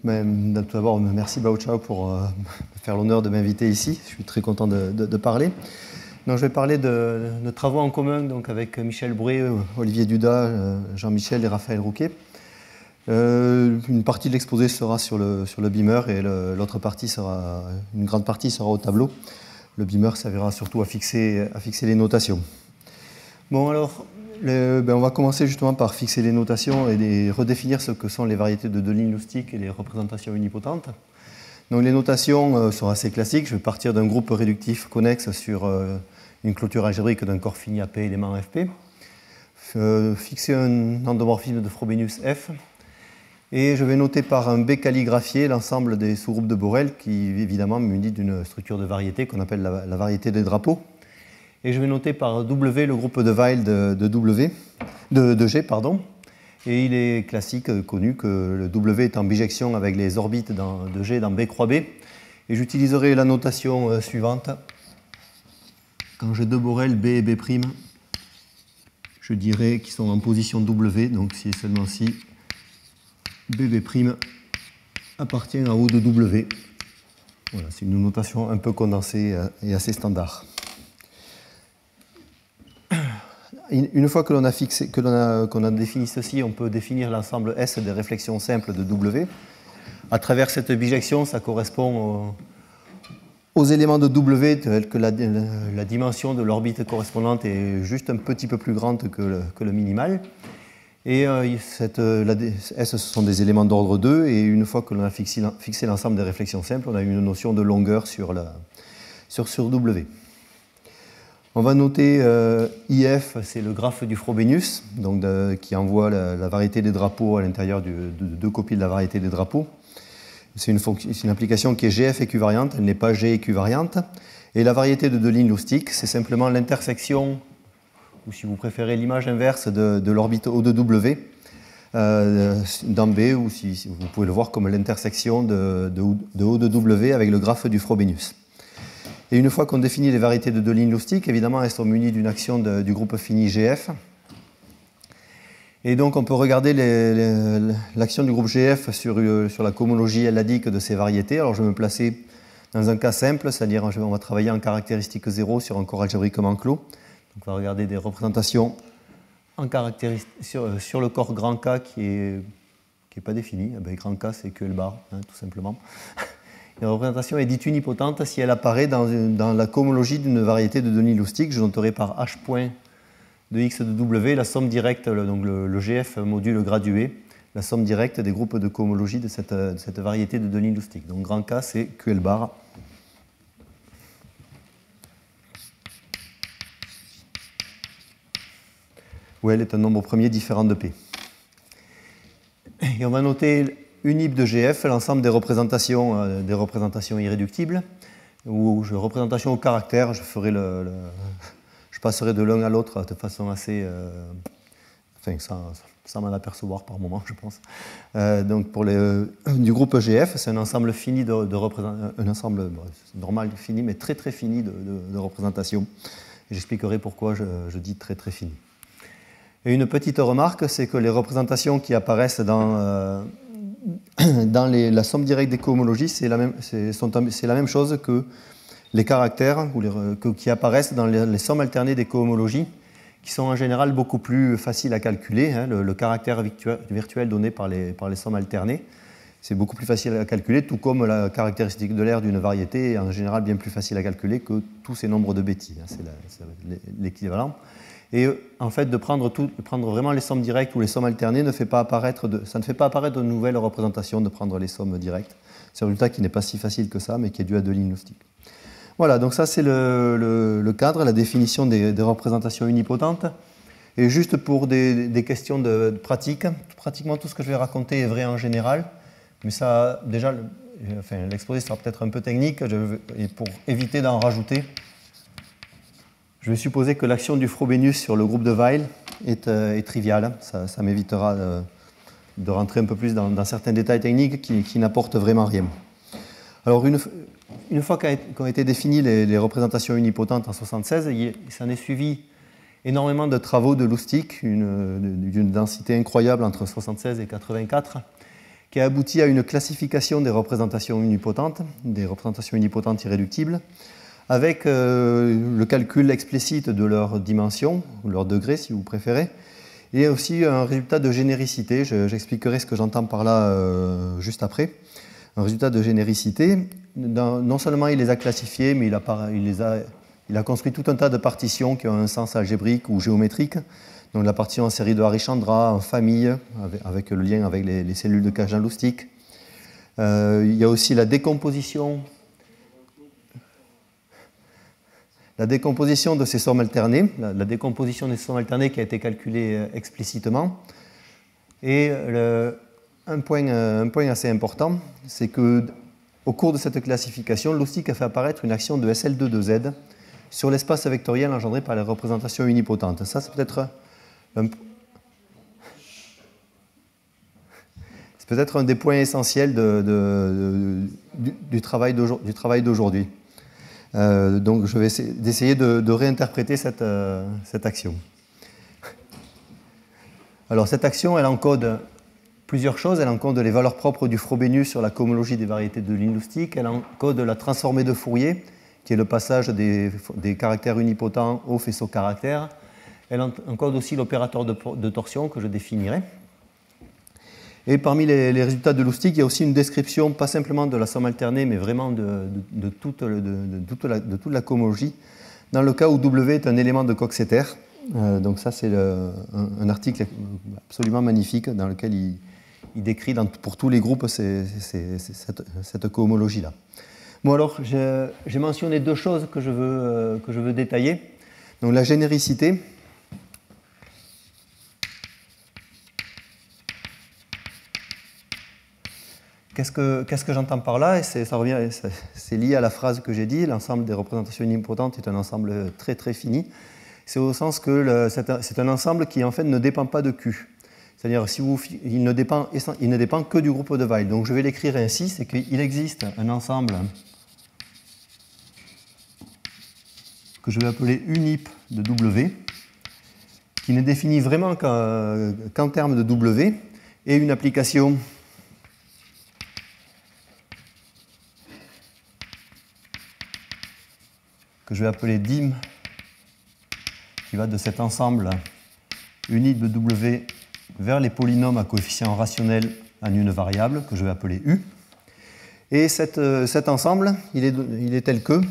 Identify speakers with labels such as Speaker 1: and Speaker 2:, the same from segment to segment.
Speaker 1: Tout d'abord, merci Bao Chao pour me faire l'honneur de m'inviter ici. Je suis très content de parler. Donc, je vais parler de travaux en commun donc, avec Michel Brouet, Olivier Dudas, Jean-Michel et Raphaël Rouquet. Une partie de l'exposé sera sur le beamer et l'autre partie une grande partie sera au tableau. Le beamer servira surtout à fixer les notations. Bon, alors, on va commencer justement par fixer les notations et redéfinir ce que sont les variétés de deux lignes loustiques et les représentations unipotentes. Donc, les notations sont assez classiques. Je vais partir d'un groupe réductif connexe sur une clôture algébrique d'un corps fini à P éléments Fp. Fixer un endomorphisme de Frobenius F. Et je vais noter par un B calligraphié l'ensemble des sous-groupes de Borel qui, évidemment, munit d'une structure de variété qu'on appelle la variété des drapeaux. Et je vais noter par W le groupe de Weil de G. Et il est classique, connu, que le W est en bijection avec les orbites de G dans B croix B. Et j'utiliserai la notation suivante. Quand j'ai deux Borel, B et B', je dirais qu'ils sont en position W, donc si et seulement si BB' appartient à O de W. Voilà, c'est une notation un peu condensée et assez standard. Une fois que l'on a défini ceci, on peut définir l'ensemble S des réflexions simples de W. À travers cette bijection, ça correspond aux éléments de W, tels que la dimension de l'orbite correspondante est juste un petit peu plus grande que le minimal. Et S, ce sont des éléments d'ordre 2, et une fois que l'on a fixé l'ensemble des réflexions simples, on a une notion de longueur sur W. On va noter IF, c'est le graphe du Frobenius, donc qui envoie la variété des drapeaux à l'intérieur de deux copies de la variété des drapeaux. C'est une application qui est GF équivariante, elle n'est pas G équivariante. Et la variété de deux lignes loustiques, c'est simplement l'intersection, ou si vous préférez l'image inverse de l'orbite O de W dans B, ou si vous pouvez le voir comme l'intersection de O de W avec le graphe du Frobenius. Et une fois qu'on définit les variétés de deux lignes loustiques, évidemment, elles sont munies d'une action du groupe fini GF. Et donc, on peut regarder l'action du groupe GF sur la cohomologie elladique de ces variétés. Alors, je vais me placer dans un cas simple, c'est-à-dire on va travailler en caractéristique 0 sur un corps algébriquement clos. Donc, on va regarder des représentations sur le corps grand K qui est pas défini. Eh bien, grand K, c'est que le bar, tout simplement. La représentation est dite unipotente si elle apparaît dans la cohomologie d'une variété de deux lignes loustiques. Je noterai par H point de X de W la somme directe, donc le GF module gradué, la somme directe des groupes de cohomologie de cette variété de deux lignes loustiques. Donc grand K, c'est QL bar. Où L est un nombre premier différent de P. Et on va noter unip de GF, l'ensemble des représentations irréductibles, ou représentation au caractère, je passerai de l'un à l'autre de façon assez... sans m'en apercevoir par moment, je pense. Donc pour du groupe GF, c'est un ensemble fini un ensemble normal fini, mais très très fini de représentations. J'expliquerai pourquoi je dis très très fini. Et une petite remarque, c'est que les représentations qui apparaissent dans la somme directe des cohomologies, c'est la même chose que les caractères qui apparaissent dans les sommes alternées des cohomologies, qui sont en général beaucoup plus faciles à calculer. Le caractère virtuel donné par les sommes alternées, c'est beaucoup plus facile à calculer, tout comme la caractéristique de l'aire d'une variété est en général bien plus facile à calculer que tous ces nombres de Betti. C'est l'équivalent. Et en fait, de prendre vraiment les sommes directes ou les sommes alternées ça ne fait pas apparaître de nouvelles représentations de prendre les sommes directes. C'est un résultat qui n'est pas si facile que ça, mais qui est dû à deux lignes loustiques. Voilà, donc ça c'est le cadre, la définition des représentations unipotentes. Et juste pour des questions de pratique, pratiquement tout ce que je vais raconter est vrai en général, mais ça, déjà, l'exposé sera peut-être un peu technique, et pour éviter d'en rajouter, je vais supposer que l'action du Frobenius sur le groupe de Weil est triviale. Ça m'évitera de rentrer un peu plus dans certains détails techniques qui n'apportent vraiment rien. Alors, une fois qu'ont été définies les représentations unipotentes en 1976, il s'en est suivi énormément de travaux de Lustig, d'une densité incroyable entre 1976 et 1984, qui a abouti à une classification des représentations unipotentes irréductibles, avec le calcul explicite de leur dimension, ou leur degré si vous préférez, et aussi un résultat de généricité. J'expliquerai ce que j'entends par là juste après. Un résultat de généricité, non seulement il les a classifiés, mais il a construit tout un tas de partitions qui ont un sens algébrique ou géométrique. Donc la partition en série de Harishchandra, en famille, avec le lien avec les cellules de Kajna-Lustig. Il y a aussi la décomposition de ces sommes alternées, la décomposition des sommes alternées qui a été calculée explicitement. Et un point assez important, c'est qu'au cours de cette classification, Lustig a fait apparaître une action de SL2 de Z sur l'espace vectoriel engendré par les représentations unipotentes. Ça, c'est peut-être un des points essentiels du travail d'aujourd'hui. Donc je vais essayer de réinterpréter cette action. Alors cette action, elle encode plusieurs choses. Elle encode les valeurs propres du Frobenius sur la cohomologie des variétés de ligne Lustig. Elle encode la transformée de Fourier, qui est le passage des caractères unipotents au faisceau caractère. Elle encode aussi l'opérateur de torsion que je définirai. Et parmi les résultats de Lustig, il y a aussi une description, pas simplement de la somme alternée, mais vraiment de toute la cohomologie, dans le cas où W est un élément de Coxeter. Donc ça, c'est un article absolument magnifique dans lequel il décrit pour tous les groupes cette cohomologie-là. Bon, alors, j'ai mentionné deux choses que je veux détailler. Donc la généricité. Qu'est-ce que j'entends par là? Et c'est lié à la phrase que j'ai dit, l'ensemble des représentations unipotentes est un ensemble très très fini. C'est au sens que c'est un ensemble qui en fait ne dépend pas de Q. C'est-à-dire il ne dépend que du groupe de Weil. Donc je vais l'écrire ainsi, c'est qu'il existe un ensemble que je vais appeler unip de W, qui n'est défini vraiment qu'en termes de W, et une application que je vais appeler dim, qui va de cet ensemble unip de W vers les polynômes à coefficient rationnel en une variable, que je vais appeler U. Et cet ensemble, il est tel que,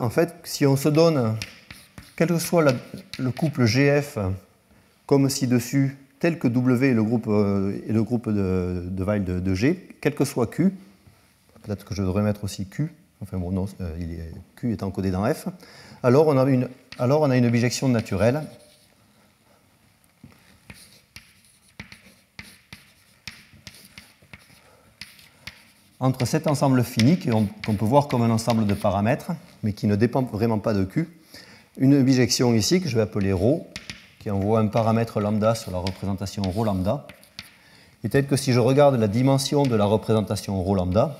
Speaker 1: en fait, si on se donne, quel que soit le couple GF, comme ci-dessus, tel que W est le groupe de Weil de G, quel que soit Q, peut-être que je devrais mettre aussi Q, enfin bon, non, Q est encodé dans F, alors on a une bijection naturelle entre cet ensemble fini, qu'on peut voir comme un ensemble de paramètres, mais qui ne dépend vraiment pas de Q, une bijection ici que je vais appeler ρ, qui envoie un paramètre lambda sur la représentation ρ lambda, et tel que si je regarde la dimension de la représentation ρ lambda,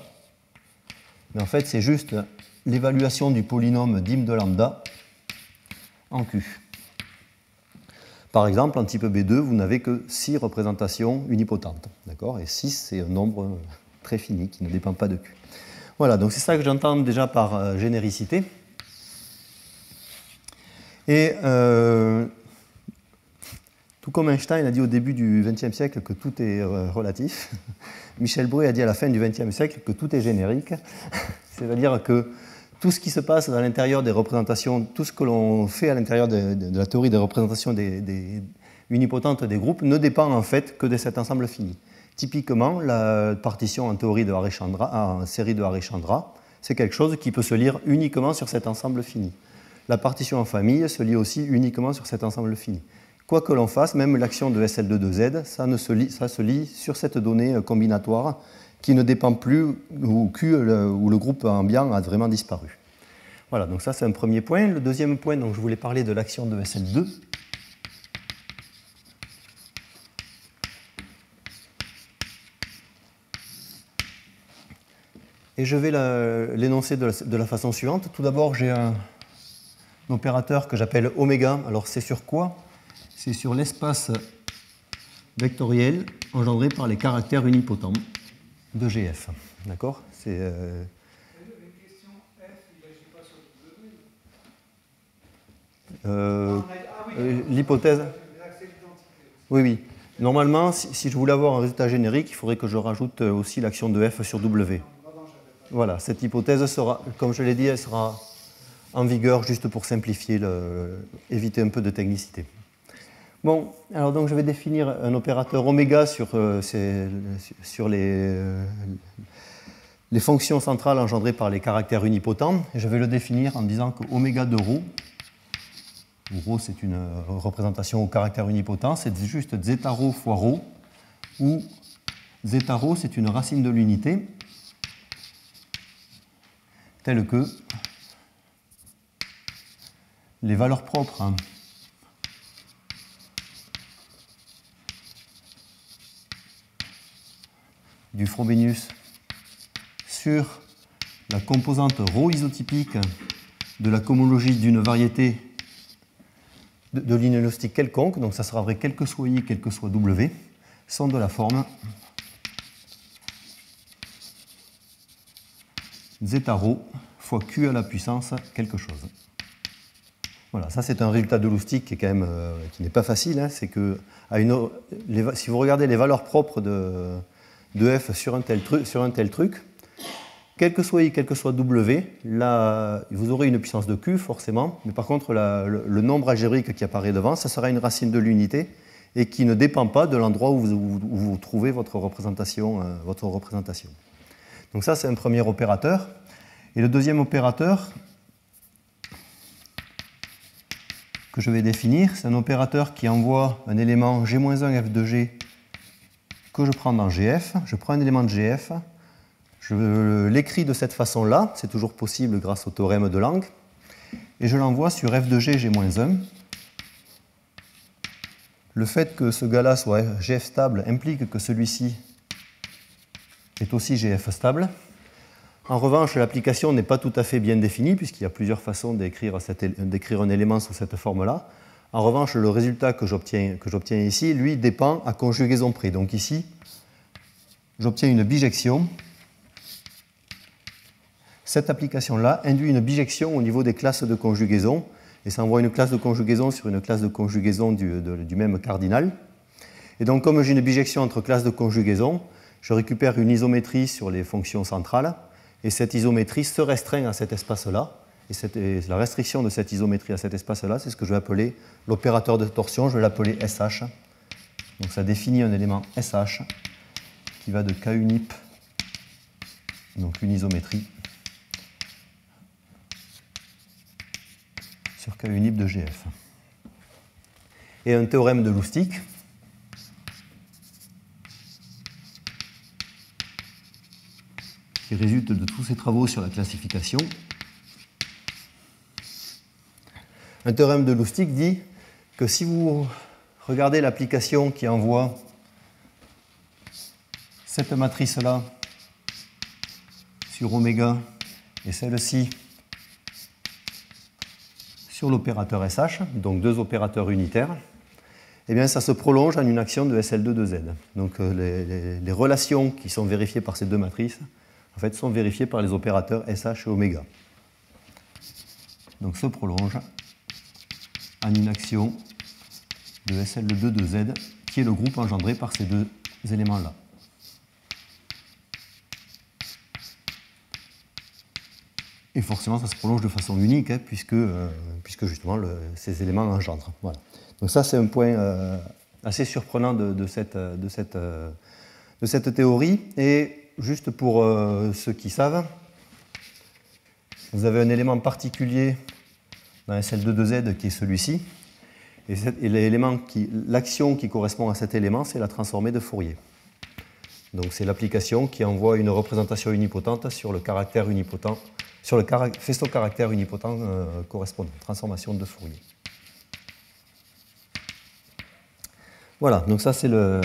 Speaker 1: mais en fait c'est juste l'évaluation du polynôme dim de lambda en Q. Par exemple, en type B2, vous n'avez que 6 représentations unipotentes. D'accord ? Et 6, c'est un nombre très fini qui ne dépend pas de Q. Voilà, donc c'est ça que j'entends déjà par généricité. Et tout comme Einstein a dit au début du XXe siècle que tout est relatif, Michel Brouet a dit à la fin du XXe siècle que tout est générique. C'est-à-dire que tout ce qui se passe à l'intérieur des représentations, tout ce que l'on fait à l'intérieur de la théorie des représentations des unipotentes des groupes ne dépend en fait que de cet ensemble fini. Typiquement, la partition en théorie de Harishchandra, en série de Harishchandra, c'est quelque chose qui peut se lire uniquement sur cet ensemble fini. La partition en famille se lit aussi uniquement sur cet ensemble fini. Quoi que l'on fasse, même l'action de SL2 de Z, ça se lit sur cette donnée combinatoire qui ne dépend plus, où le groupe ambiant a vraiment disparu. Voilà, donc ça c'est un premier point. Le deuxième point, donc je voulais parler de l'action de SL2. Et je vais l'énoncer de la façon suivante. Tout d'abord, j'ai un opérateur que j'appelle oméga. Alors c'est sur quoi? C'est sur l'espace vectoriel engendré par les caractères unipotents de GF. D'accord? C'est l'hypothèse. Oui, oui. Normalement, si je voulais avoir un résultat générique, il faudrait que je rajoute aussi l'action de F sur W. Voilà, cette hypothèse sera, comme je l'ai dit, elle sera en vigueur juste pour simplifier, éviter un peu de technicité. Bon, alors donc je vais définir un opérateur oméga sur les fonctions centrales engendrées par les caractères unipotents. Et je vais le définir en disant que oméga de ρ, où ρ c'est une représentation au caractère unipotent, c'est juste zeta ρ fois ρ, où zeta ρ c'est une racine de l'unité, telle que les valeurs propres du Frobenius sur la composante ρ isotypique de la cohomologie d'une variété de linéaristique quelconque, donc ça sera vrai quel que soit I, quel que soit W, sont de la forme zeta ρ fois Q à la puissance quelque chose. Voilà, ça c'est un résultat de Lustig qui est quand même qui n'est pas facile. Hein, c'est que si vous regardez les valeurs propres de F sur un tel truc, quel que soit I, quel que soit W, là, vous aurez une puissance de Q, forcément, mais par contre, le nombre algébrique qui apparaît devant, ça sera une racine de l'unité et qui ne dépend pas de l'endroit où vous trouvez votre représentation. Donc ça, c'est un premier opérateur. Et le deuxième opérateur que je vais définir, c'est un opérateur qui envoie un élément G-1 F de G que je prends dans GF. Je prends un élément de GF, je l'écris de cette façon-là, c'est toujours possible grâce au théorème de Lang, et je l'envoie sur F de G, G-1. Le fait que ce gars-là soit GF stable implique que celui-ci est aussi GF stable. En revanche, l'application n'est pas tout à fait bien définie, puisqu'il y a plusieurs façons d'écrire un élément sous cette forme-là. En revanche, le résultat que j'obtiens ici, lui, dépend à conjugaison près. Donc ici, j'obtiens une bijection. Cette application-là induit une bijection au niveau des classes de conjugaison, et ça envoie une classe de conjugaison sur une classe de conjugaison du même cardinal. Et donc, comme j'ai une bijection entre classes de conjugaison, je récupère une isométrie sur les fonctions centrales, et cette isométrie se restreint à cet espace-là. Et la restriction de cette isométrie à cet espace-là, c'est ce que je vais appeler l'opérateur de torsion, je vais l'appeler SH. Donc ça définit un élément SH qui va de K unip, donc une isométrie, sur K unip de GF. Et un théorème de Lustig qui résulte de tous ces travaux sur la classification. Un théorème de Lustig dit que si vous regardez l'application qui envoie cette matrice-là sur oméga et celle-ci sur l'opérateur SH, donc deux opérateurs unitaires, eh bien ça se prolonge en une action de SL2 de Z. Donc les relations qui sont vérifiées par ces deux matrices en fait, sont vérifiées par les opérateurs SH et oméga. Donc se prolonge en une action de SL2 de Z, qui est le groupe engendré par ces deux éléments-là. Et forcément, ça se prolonge de façon unique, hein, puisque justement ces éléments engendrent. Voilà. Donc ça, c'est un point assez surprenant de cette théorie. Et juste pour ceux qui savent, vous avez un élément particulier dans SL2 de Z qui est celui-ci. Et l'action qui correspond à cet élément, c'est la transformée de Fourier. Donc c'est l'application qui envoie une représentation unipotente sur le caractère unipotent, sur le faisceau caractère unipotent correspondant, transformation de Fourier. Voilà, donc ça c'est les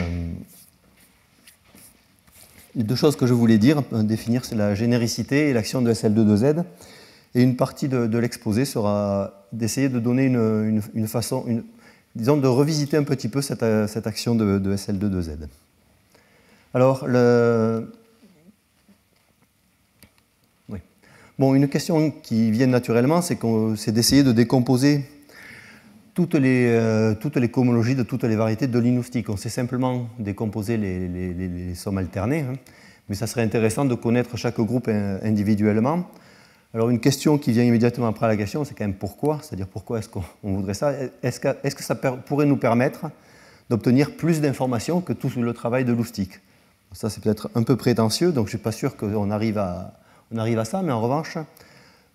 Speaker 1: deux choses que je voulais définir, c'est la généricité et l'action de SL2 de Z. Et une partie de l'exposé sera d'essayer de donner disons, de revisiter un petit peu cette action de SL2-2Z. Alors, oui. Bon, une question qui vient naturellement, c'est d'essayer de décomposer toutes les cohomologies de toutes les variétés de lignoustique. On sait simplement décomposer les sommes alternées, hein, mais ça serait intéressant de connaître chaque groupe individuellement. Alors une question qui vient immédiatement après la question, c'est quand même pourquoi, c'est-à-dire pourquoi est-ce qu'on voudrait ça. Est-ce que ça pourrait nous permettre d'obtenir plus d'informations que tout le travail de loustic? Ça c'est peut-être un peu prétentieux, donc je ne suis pas sûr qu'on arrive à ça, mais en revanche,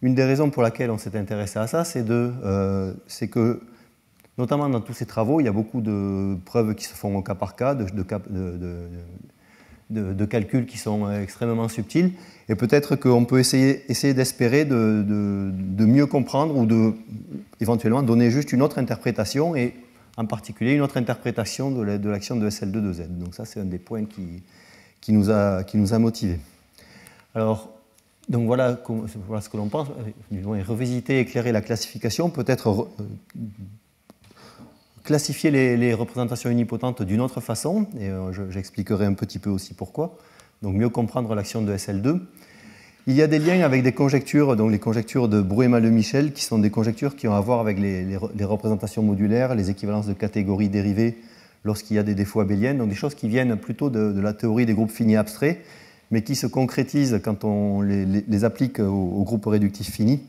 Speaker 1: une des raisons pour laquelle on s'est intéressé à ça, c'est que, notamment dans tous ces travaux, il y a beaucoup de preuves qui se font au cas par cas, de calculs qui sont extrêmement subtils, et peut-être qu'on peut essayer d'espérer de mieux comprendre ou éventuellement donner juste une autre interprétation, et en particulier une autre interprétation de l'action de SL2-2Z. Donc ça, c'est un des points qui nous a motivés. Alors, donc voilà ce que l'on pense. Revisiter, éclairer la classification, peut-être classifier les représentations unipotentes d'une autre façon, et j'expliquerai un petit peu aussi pourquoi, donc mieux comprendre l'action de SL2. Il y a des liens avec des conjectures, donc les conjectures de Bruema-Le-Michel, qui sont des conjectures qui ont à voir avec les représentations modulaires, les équivalences de catégories dérivées lorsqu'il y a des défauts abéliens, donc des choses qui viennent plutôt de la théorie des groupes finis abstraits, mais qui se concrétisent quand on les applique aux groupes réductifs finis,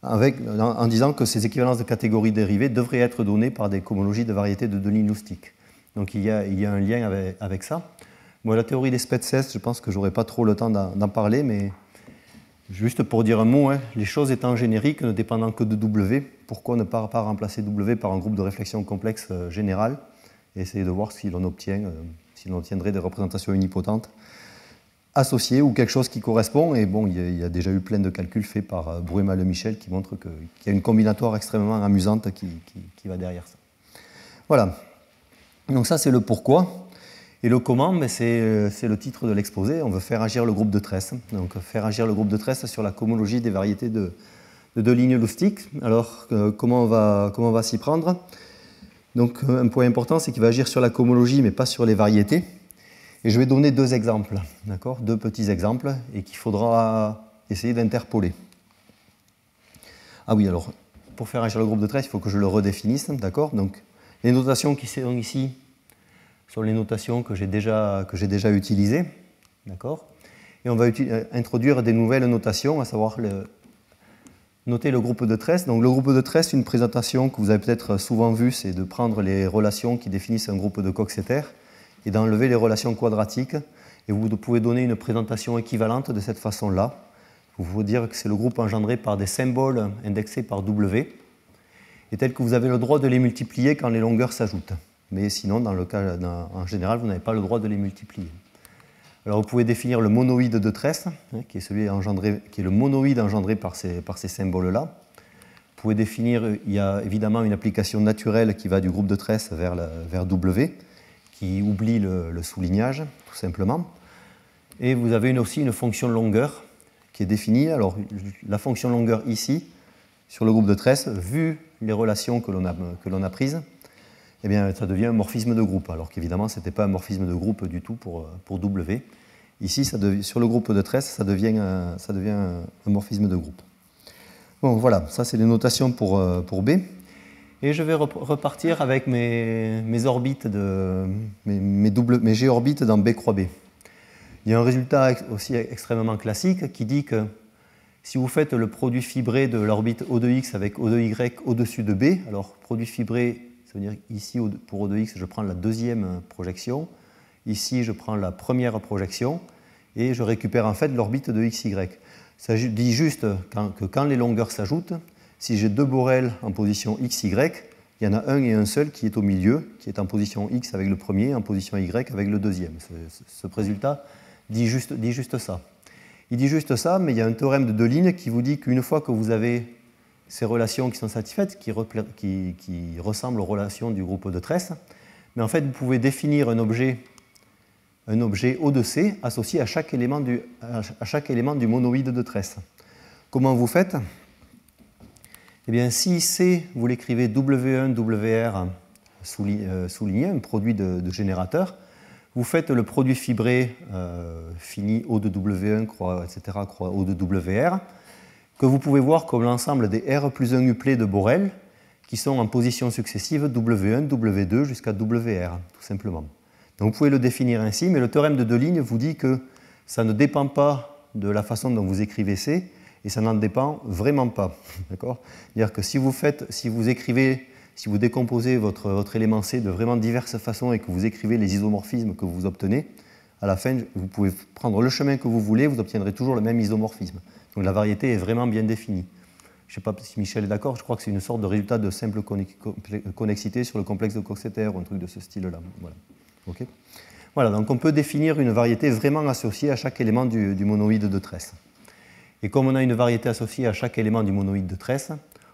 Speaker 1: en disant que ces équivalences de catégories dérivées devraient être données par des cohomologies de variétés de lignes loustiques. Donc il y a un lien avec ça. Moi, la théorie des Spetses, je pense que je n'aurai pas trop le temps d'en parler, mais juste pour dire un mot, hein, les choses étant génériques, ne dépendant que de W, pourquoi ne pas remplacer W par un groupe de réflexion complexe général et essayer de voir si l'on obtiendrait des représentations unipotentes associé ou quelque chose qui correspond. Et bon, il y a déjà eu plein de calculs faits par Bruema-Le-Michel qui montrent qu'il y a une combinatoire extrêmement amusante qui va derrière ça. Voilà. Donc ça, c'est le pourquoi. Et le comment, mais c'est le titre de l'exposé. On veut faire agir le groupe de Tress. Donc faire agir le groupe de Tress sur la cohomologie des variétés de deux lignes loustiques. Alors, comment on va s'y prendre? Donc un point important, c'est qu'il va agir sur la cohomologie, mais pas sur les variétés. Et je vais donner deux exemples, d'accord, deux petits exemples, et qu'il faudra essayer d'interpoler. Ah oui, alors, pour faire agir le groupe de Tress, il faut que je le redéfinisse, d'accord. Donc, les notations qui sont ici sont les notations que j'ai déjà utilisées, d'accord. Et on va introduire des nouvelles notations, à savoir noter le groupe de Tress. Donc, le groupe de Tress, une présentation que vous avez peut-être souvent vue, c'est de prendre les relations qui définissent un groupe de Coxeter et d'enlever les relations quadratiques, et vous pouvez donner une présentation équivalente de cette façon-là. Vous pouvez dire que c'est le groupe engendré par des symboles indexés par W, et tel que vous avez le droit de les multiplier quand les longueurs s'ajoutent. Mais sinon, en général, vous n'avez pas le droit de les multiplier. Alors vous pouvez définir le monoïde de Tress, qui est le monoïde engendré par ces symboles-là. Vous pouvez définir, il y a évidemment une application naturelle qui va du groupe de Tress vers W, qui oublie le soulignage, tout simplement. Et vous avez aussi une fonction longueur qui est définie. Alors, la fonction longueur ici, sur le groupe de Tress, vu les relations que l'on a prises, eh bien, ça devient un morphisme de groupe, alors qu'évidemment, ce n'était pas un morphisme de groupe du tout pour W. Ici, sur le groupe de Tress, ça devient un morphisme de groupe. Bon, voilà, ça c'est les notations pour B. Et je vais repartir avec mes orbites, mes g-orbites dans B croix B. Il y a un résultat aussi extrêmement classique qui dit que si vous faites le produit fibré de l'orbite O de X avec O de Y au-dessus de B, alors produit fibré, ça veut dire ici pour O de X, je prends la deuxième projection, ici je prends la première projection, et je récupère en fait l'orbite de XY. Ça dit juste que quand les longueurs s'ajoutent, si j'ai deux Borel en position XY, il y en a un et un seul qui est au milieu, qui est en position X avec le premier, en position Y avec le deuxième. Ce résultat dit juste ça. Il dit juste ça, mais il y a un théorème de deux lignes qui vous dit qu'une fois que vous avez ces relations qui sont satisfaites, qui ressemblent aux relations du groupe de Tress, mais en fait, vous pouvez définir un objet O de C associé à chaque élément du monoïde de Tress. Comment vous faites? Eh bien, si C, vous l'écrivez W1, WR souligné, un produit de générateur. Vous faites le produit fibré fini O de W1, etc., croix O de WR, que vous pouvez voir comme l'ensemble des R plus 1 uplets de Borel, qui sont en position successive W1, W2 jusqu'à WR, tout simplement. Donc vous pouvez le définir ainsi, mais le théorème de deux lignes vous dit que ça ne dépend pas de la façon dont vous écrivez C, et ça n'en dépend vraiment pas. D'accord ? C'est-à-dire que si vous écrivez, si vous décomposez votre élément C de vraiment diverses façons et que vous écrivez les isomorphismes que vous obtenez, à la fin, vous pouvez prendre le chemin que vous voulez, vous obtiendrez toujours le même isomorphisme. Donc la variété est vraiment bien définie. Je ne sais pas si Michel est d'accord, je crois que c'est une sorte de résultat de simple connexité sur le complexe de Coxeter ou un truc de ce style-là. Voilà. Okay. Voilà, donc on peut définir une variété vraiment associée à chaque élément du monoïde de Tresse. Et comme on a une variété associée à chaque élément du monoïde de Tresse,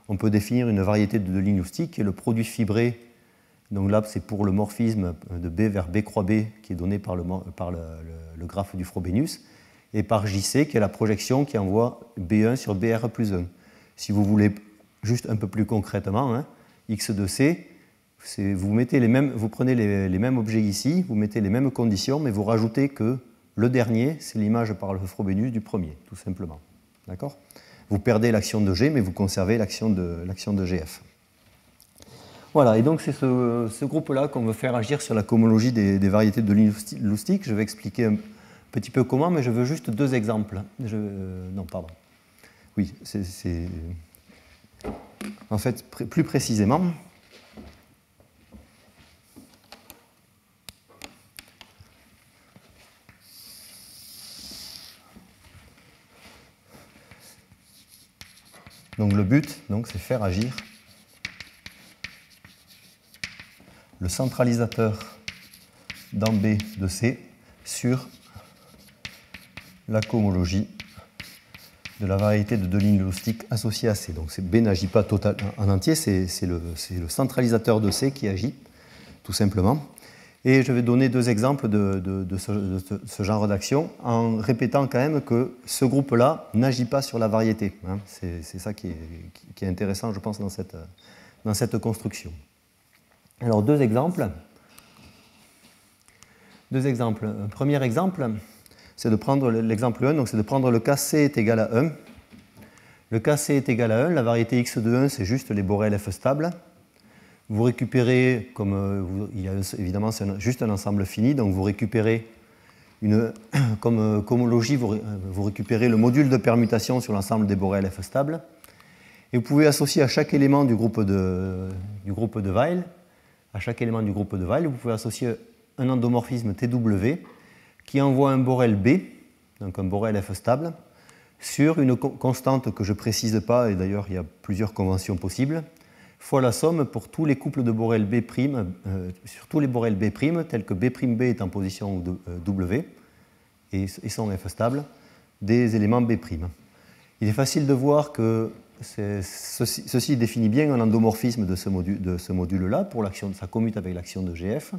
Speaker 1: on peut définir une variété de deux lignes loustiques qui est le produit fibré. Donc là, c'est pour le morphisme de B vers B croix B qui est donné par le graphe du Frobenius, et par JC qui est la projection qui envoie B1 sur BR plus 1. Si vous voulez juste un peu plus concrètement, hein, X de C, vous prenez les mêmes objets ici, vous mettez les mêmes conditions, mais vous rajoutez que le dernier, c'est l'image par le Frobenius du premier, tout simplement. D'accord ? Vous perdez l'action de G, mais vous conservez l'action de GF. Voilà, et donc c'est ce groupe-là qu'on veut faire agir sur la cohomologie des variétés de lignes loustiques. Je vais expliquer un petit peu comment, mais je veux juste deux exemples. Non, pardon. Oui, c'est... En fait, plus précisément... Donc le but, c'est faire agir le centralisateur dans B de C sur la cohomologie de la variété de deux lignes loustiques associées à C. Donc B n'agit pas en entier, c'est le centralisateur de C qui agit, tout simplement. Et je vais donner deux exemples de ce genre d'action en répétant quand même que ce groupe-là n'agit pas sur la variété. Hein. C'est ça qui est intéressant, je pense, dans cette construction. Alors, deux exemples. Un premier exemple, c'est de prendre l'exemple 1, donc c'est de prendre le cas C est égal à 1. Le cas C est égal à 1, la variété X de 1, c'est juste les Borel F stables. Vous récupérez, évidemment c'est juste un ensemble fini, donc vous récupérez comme cohomologie, vous récupérez le module de permutation sur l'ensemble des Borel F stables. Et vous pouvez associer à chaque élément du groupe de Weil, vous pouvez associer un endomorphisme TW qui envoie un Borel B, donc un Borel F stable, sur une constante que je ne précise pas, et d'ailleurs il y a plusieurs conventions possibles, fois la somme pour tous les couples de Borel B', sur tous les Borel B', tels que B'B est en position W et son F stable, des éléments B'. Il est facile de voir que ceci définit bien un endomorphisme de ce module-là, pour l'action, ça commute avec l'action de GF.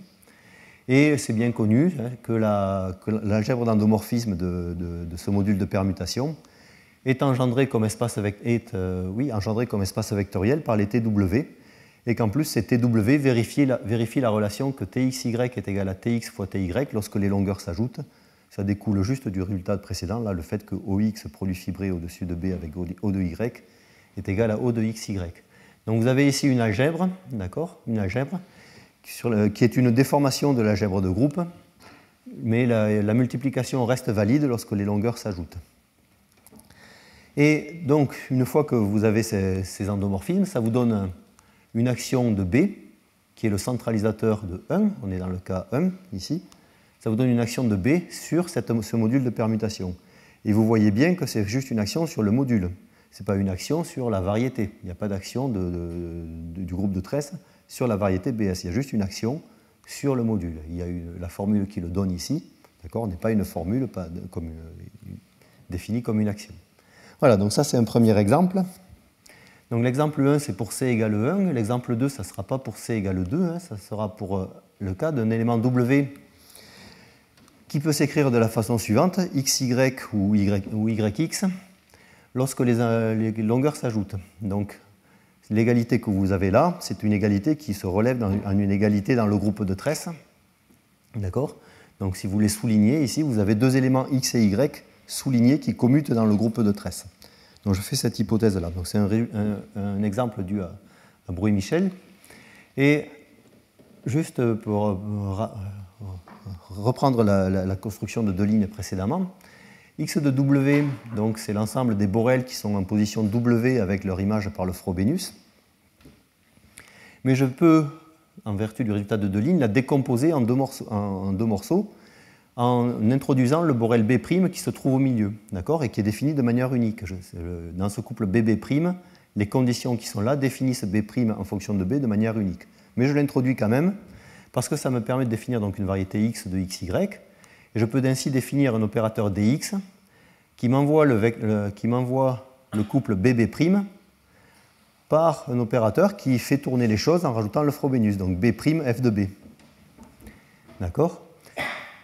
Speaker 1: Et c'est bien connu que l'algèbre d'endomorphisme de ce module de permutation est engendré comme espace vectoriel par les TW, et qu'en plus ces TW vérifient la relation que TXY est égal à TX fois TY lorsque les longueurs s'ajoutent. Ça découle juste du résultat précédent, là, le fait que OX, produit fibré au-dessus de B avec O de Y, est égal à O de XY. Donc vous avez ici une algèbre, d'accord, qui est une déformation de l'algèbre de groupe, mais la multiplication reste valide lorsque les longueurs s'ajoutent. Et donc, une fois que vous avez ces endomorphismes, ça vous donne une action de B, qui est le centralisateur de 1, on est dans le cas 1, ici, ça vous donne une action de B sur ce module de permutation. Et vous voyez bien que c'est juste une action sur le module, ce n'est pas une action sur la variété. Il n'y a pas d'action du groupe de Tresse sur la variété BS, il y a juste une action sur le module. Il y a la formule qui le donne ici, d'accord, n'est pas une formule définie comme une action. Voilà, donc ça c'est un premier exemple. Donc l'exemple 1 c'est pour C égale 1, l'exemple 2 ça ne sera pas pour C égale 2, hein, ça sera pour le cas d'un élément W qui peut s'écrire de la façon suivante, XY ou YX, lorsque les longueurs s'ajoutent. Donc l'égalité que vous avez là, c'est une égalité qui se relève en une égalité dans le groupe de Tress. D'accord? Donc si vous les soulignez, ici, vous avez deux éléments x et y soulignés qui commutent dans le groupe de Tress. Donc je fais cette hypothèse-là. Donc c'est un exemple dû à Bruy-Michel. Et juste pour reprendre la construction de deux lignes précédemment, x de w, donc c'est l'ensemble des borels qui sont en position w avec leur image par le Frobenius. Mais je peux, en vertu du résultat de deux lignes, la décomposer en deux morceaux en introduisant le borel B' qui se trouve au milieu, d'accord, et qui est défini de manière unique. Dans ce couple BB', les conditions qui sont là définissent B' en fonction de B de manière unique. Mais je l'introduis quand même, parce que ça me permet de définir donc une variété x de xy, et je peux ainsi définir un opérateur dx qui m'envoie le couple BB' par un opérateur qui fait tourner les choses en rajoutant le Frobenius, donc B' f de B. D'accord?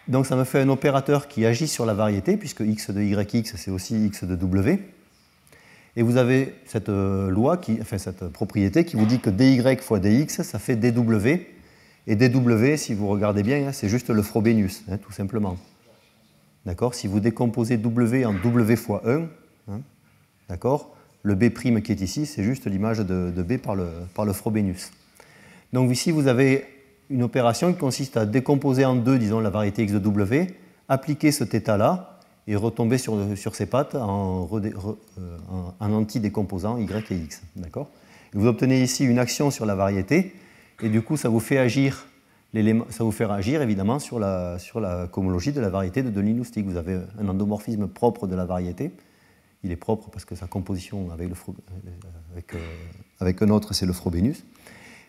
Speaker 1: Donc ça me fait un opérateur qui agit sur la variété, puisque x de yx, c'est aussi x de w. Et vous avez cette loi, cette propriété qui vous dit que dy fois dx, ça fait dw. Et dw, si vous regardez bien, c'est juste le Frobenius, tout simplement. D'accord? Si vous décomposez w en w fois 1, d'accord, le B' qui est ici, c'est juste l'image de B par le Frobenius. Donc ici, vous avez une opération qui consiste à décomposer en deux, disons, la variété x de w, appliquer ce θ-là et retomber sur ses pattes en antidécomposant y et x. D'accord? Vous obtenez ici une action sur la variété, et du coup, ça vous fait agir évidemment sur la cohomologie de la variété de Deligne-Loustic. Vous avez un endomorphisme propre de la variété. Il est propre parce que sa composition avec un autre, c'est le Frobenius.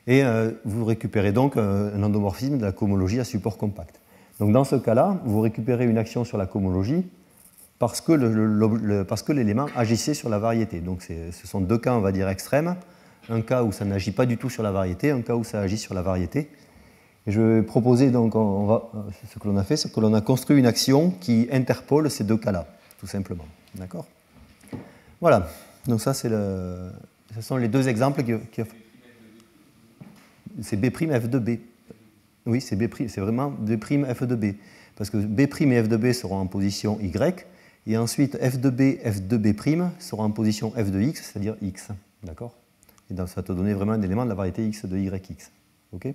Speaker 1: Et vous récupérez donc un endomorphisme de la cohomologie à support compact. Donc dans ce cas-là, vous récupérez une action sur la cohomologie parce que l'élément agissait sur la variété. Donc ce sont deux cas, on va dire, extrêmes. Un cas où ça n'agit pas du tout sur la variété, un cas où ça agit sur la variété. Et je vais proposer, donc, ce que l'on a fait, c'est que l'on a construit une action qui interpole ces deux cas-là, tout simplement. D'accord? Voilà. Donc ça, ce sont les deux exemples c'est B' f de B. Oui, c'est vraiment B' f de B. Parce que B' et f de B seront en position Y, et ensuite f de B' seront en position f de X, c'est-à-dire X. D'accord? Et donc ça va te donner vraiment un élément de la variété X de YX. OK?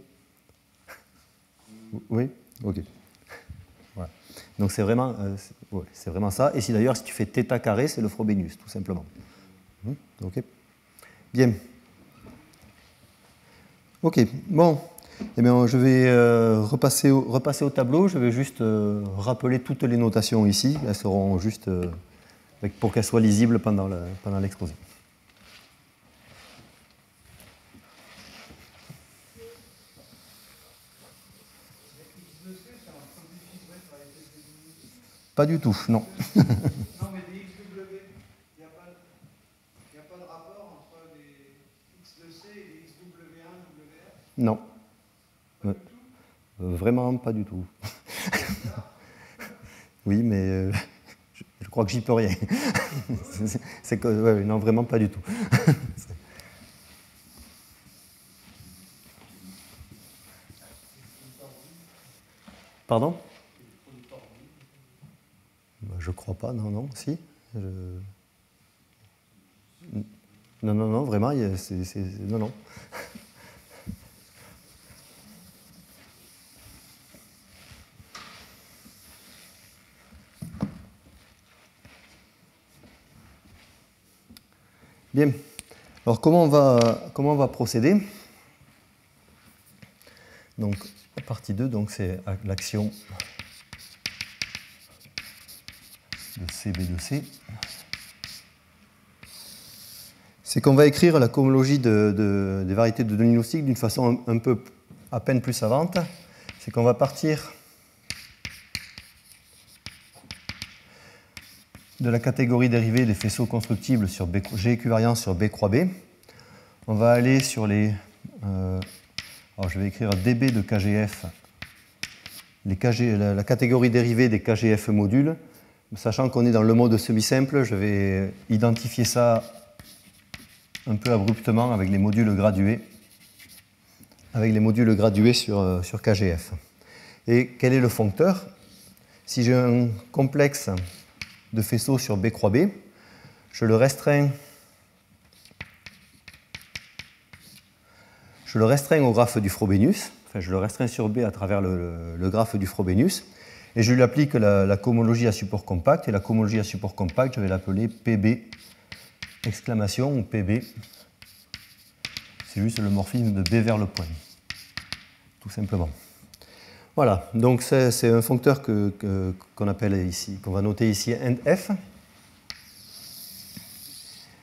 Speaker 1: Oui? OK. Voilà. Donc c'est vraiment ça. Et d'ailleurs, si tu fais θ carré, c'est le Frobenius, tout simplement. OK? Bien. OK. Bon. Eh bien, je vais repasser au tableau. Je vais juste rappeler toutes les notations ici. Elles seront juste pour qu'elles soient lisibles pendant l'exposé. Pas du tout, non.
Speaker 2: Non, mais des XW, il n'y a pas de rapport entre les X de C et les XW1, WR?
Speaker 1: Non.
Speaker 2: Pas du tout?
Speaker 1: Vraiment pas du tout. Oui, mais je crois que j'y peux rien. Non, vraiment pas du tout. Pardon? Je crois pas, non, si. Non, vraiment, non. Bien. Alors, comment on va procéder? Donc, la partie 2, donc, c'est l'action de CB de C. C'est qu'on va écrire la cohomologie des variétés de Deligne-Loustic d'une façon un peu à peine plus savante. C'est qu'on va partir de la catégorie dérivée des faisceaux constructibles sur G équivariant sur B croix B. On va aller sur les... alors je vais écrire dB de KGF, la catégorie dérivée des KGF modules. Sachant qu'on est dans le mode semi-simple, je vais identifier ça un peu abruptement avec les modules gradués, sur KGF. Et quel est le foncteur? Si j'ai un complexe de faisceaux sur B croix B, je le restreins au graphe du Frobenius, enfin je le restreins sur B à travers le graphe du Frobenius, et je lui applique la cohomologie à support compact, et la cohomologie à support compact, je vais l'appeler PB, exclamation, ou PB, c'est juste le morphisme de B vers le point, tout simplement. Voilà, donc c'est un foncteur qu'on appelle ici, qu'on va noter ici NF.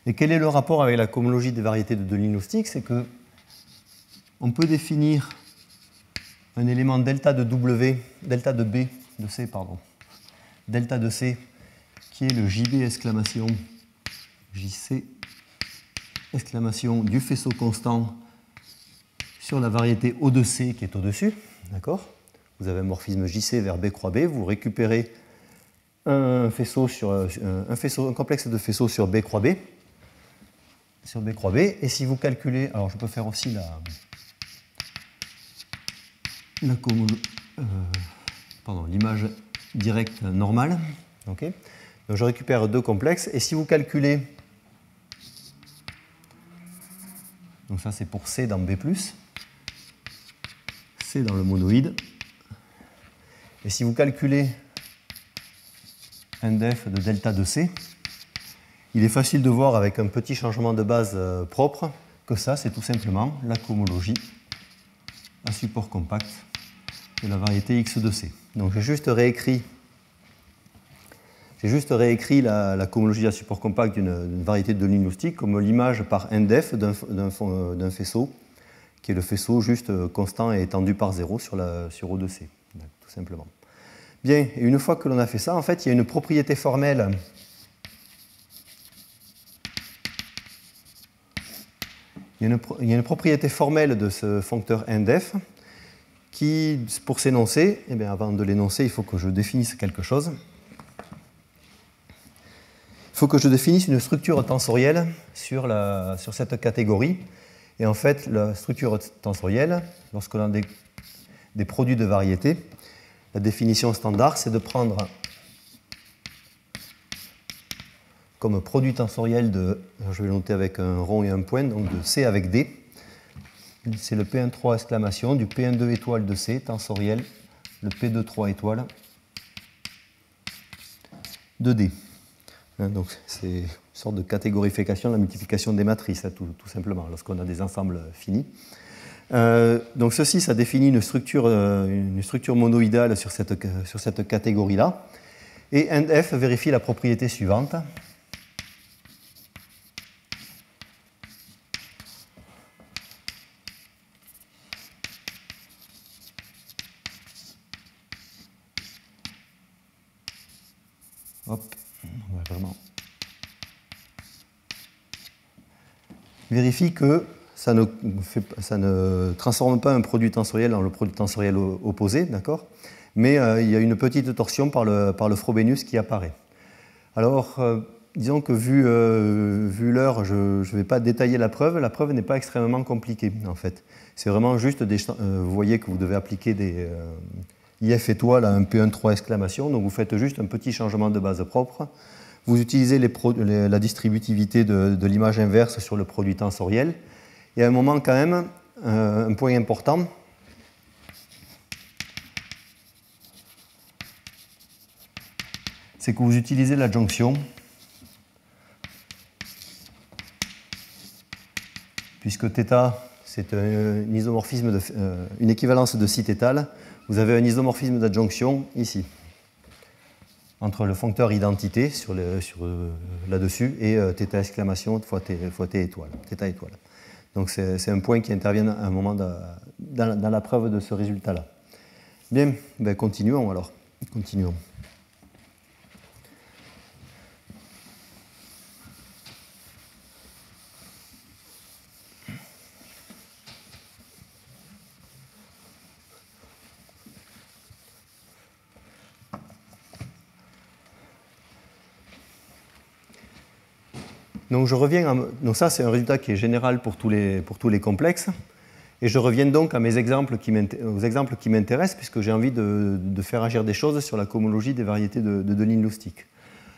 Speaker 1: Et quel est le rapport avec la cohomologie des variétés de Deligne-Loustic? C'est que on peut définir un élément delta de W, delta de B, de C, pardon, delta de C, qui est le JB exclamation, JC exclamation du faisceau constant sur la variété O de C qui est au-dessus, d'accord? Vous avez un morphisme JC vers B croix B, vous récupérez un complexe de faisceaux sur B croix B, et si vous calculez, alors je peux faire aussi l'image directe normale, okay. Donc je récupère deux complexes, et si vous calculez, donc ça c'est pour C dans B+, C dans le monoïde, et si vous calculez NDF de delta de C, il est facile de voir avec un petit changement de base propre que ça, c'est tout simplement la cohomologie à support compact de la variété X de C. Donc j'ai juste réécrit la cohomologie à support compact d'une variété de Deligne-Loustic comme l'image par NDF d'un faisceau, qui est le faisceau juste constant et étendu par 0 sur O de C, tout simplement. Bien, et une fois que l'on a fait ça, en fait, il y a une propriété formelle il y a une propriété formelle de ce foncteur NDF qui, pour s'énoncer, eh bien, avant de l'énoncer, il faut que je définisse quelque chose. Il faut que je définisse une structure tensorielle sur cette catégorie. Et en fait, la structure tensorielle, lorsqu'on a des produits de variété, la définition standard, c'est de prendre comme produit tensoriel je vais le noter avec un rond et un point, donc de C avec D. C'est le P1,3 exclamation du P1,2 étoile de C, tensoriel, le P2,3 étoile de D. Donc c'est une sorte de catégorification de la multiplication des matrices, tout simplement, lorsqu'on a des ensembles finis. Donc ceci, ça définit une structure monoïdale sur cette catégorie-là. Et NF vérifie la propriété suivante. Hop, on va vraiment. Vérifie que ça ne transforme pas un produit tensoriel en le produit tensoriel opposé, d'accord? Mais il y a une petite torsion par le Frobenius qui apparaît. Alors, disons que vu l'heure, je ne vais pas détailler la preuve. La preuve n'est pas extrêmement compliquée, en fait. C'est vraiment juste vous voyez que vous devez appliquer des IF étoile à un P1,3 exclamation. Donc, vous faites juste un petit changement de base propre. Vous utilisez la distributivité de l'image inverse sur le produit tensoriel. Et à un moment, quand même, un point important, c'est que vous utilisez l'adjonction, puisque θ, c'est un isomorphisme une équivalence de si θ, vous avez un isomorphisme d'adjonction ici, entre le foncteur identité là-dessus et θ exclamation fois θ étoile. Donc c'est un point qui intervient à un moment dans la preuve de ce résultat-là. Bien, ben continuons alors. Continuons. Donc, donc ça, c'est un résultat qui est général pour tous les complexes. Et je reviens donc à aux exemples qui m'intéressent, puisque j'ai envie de faire agir des choses sur la cohomologie des variétés de Deligne-Lustig.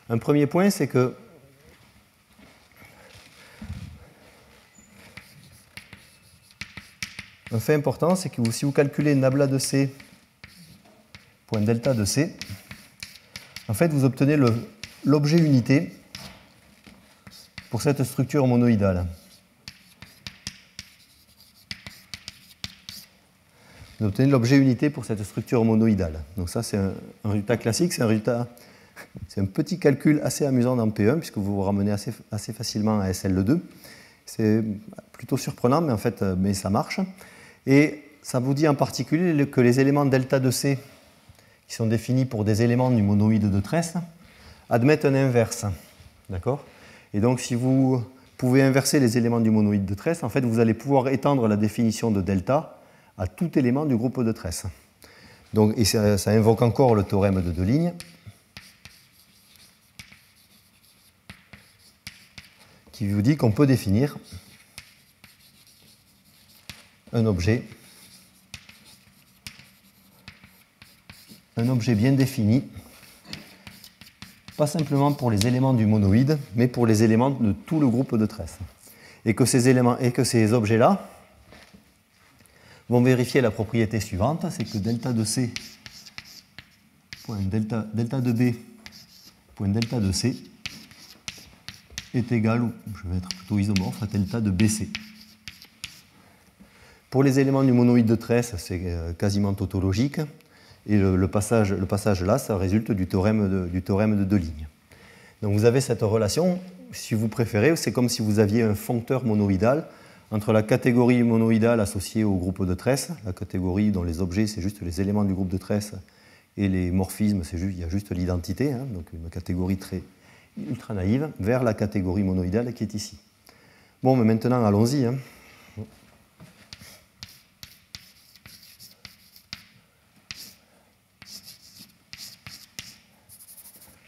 Speaker 1: Un premier point, c'est que un fait important, c'est que si vous calculez nabla de C point delta de C, en fait, vous obtenez l'objet unité pour cette structure monoïdale. Vous obtenez l'objet unité pour cette structure monoïdale. Donc ça, c'est un résultat classique, c'est un petit calcul assez amusant dans P1, puisque vous vous ramenez assez facilement à SL2. C'est plutôt surprenant, mais en fait, mais ça marche. Et ça vous dit en particulier que les éléments delta de C, qui sont définis pour des éléments du monoïde de tresse, admettent un inverse. D'accord ? Et donc, si vous pouvez inverser les éléments du monoïde de tresse, en fait, vous allez pouvoir étendre la définition de delta à tout élément du groupe de tresse. Donc, et ça invoque encore le théorème de Deligne, qui vous dit qu'on peut définir un objet bien défini, pas simplement pour les éléments du monoïde, mais pour les éléments de tout le groupe de tresse. Et que ces objets-là vont vérifier la propriété suivante, c'est que delta de C point delta de B point delta de C est égal, ou je vais être plutôt isomorphe, à delta de BC. Pour les éléments du monoïde de tresse, c'est quasiment tautologique. Et le passage là, ça résulte du théorème de Deligne. Donc vous avez cette relation, si vous préférez, c'est comme si vous aviez un foncteur monoïdal entre la catégorie monoïdale associée au groupe de tresse, la catégorie dont les objets, c'est juste les éléments du groupe de tresse, et les morphismes, il y a juste l'identité, hein, donc une catégorie très ultra naïve, vers la catégorie monoïdale qui est ici. Bon, mais maintenant, allons-y. Hein.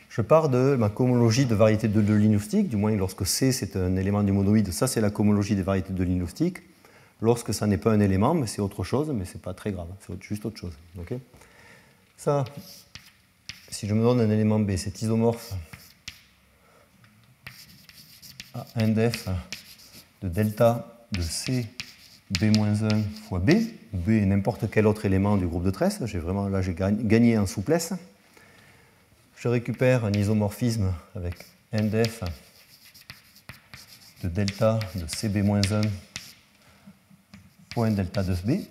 Speaker 1: Je pars de ma cohomologie de variétés de Deligne-Lustig, du moins lorsque C c'est un élément du monoïde, ça c'est la cohomologie des variétés de Deligne-Lustig. Lorsque ça n'est pas un élément, mais c'est autre chose, mais c'est pas très grave, c'est juste autre chose. Okay, ça, si je me donne un élément B, c'est isomorphe à indef de delta de C B-1 fois B. B est n'importe quel autre élément du groupe de tresse. Là, j'ai gagné en souplesse. Je récupère un isomorphisme avec ndf de delta de CB-1 point delta de B.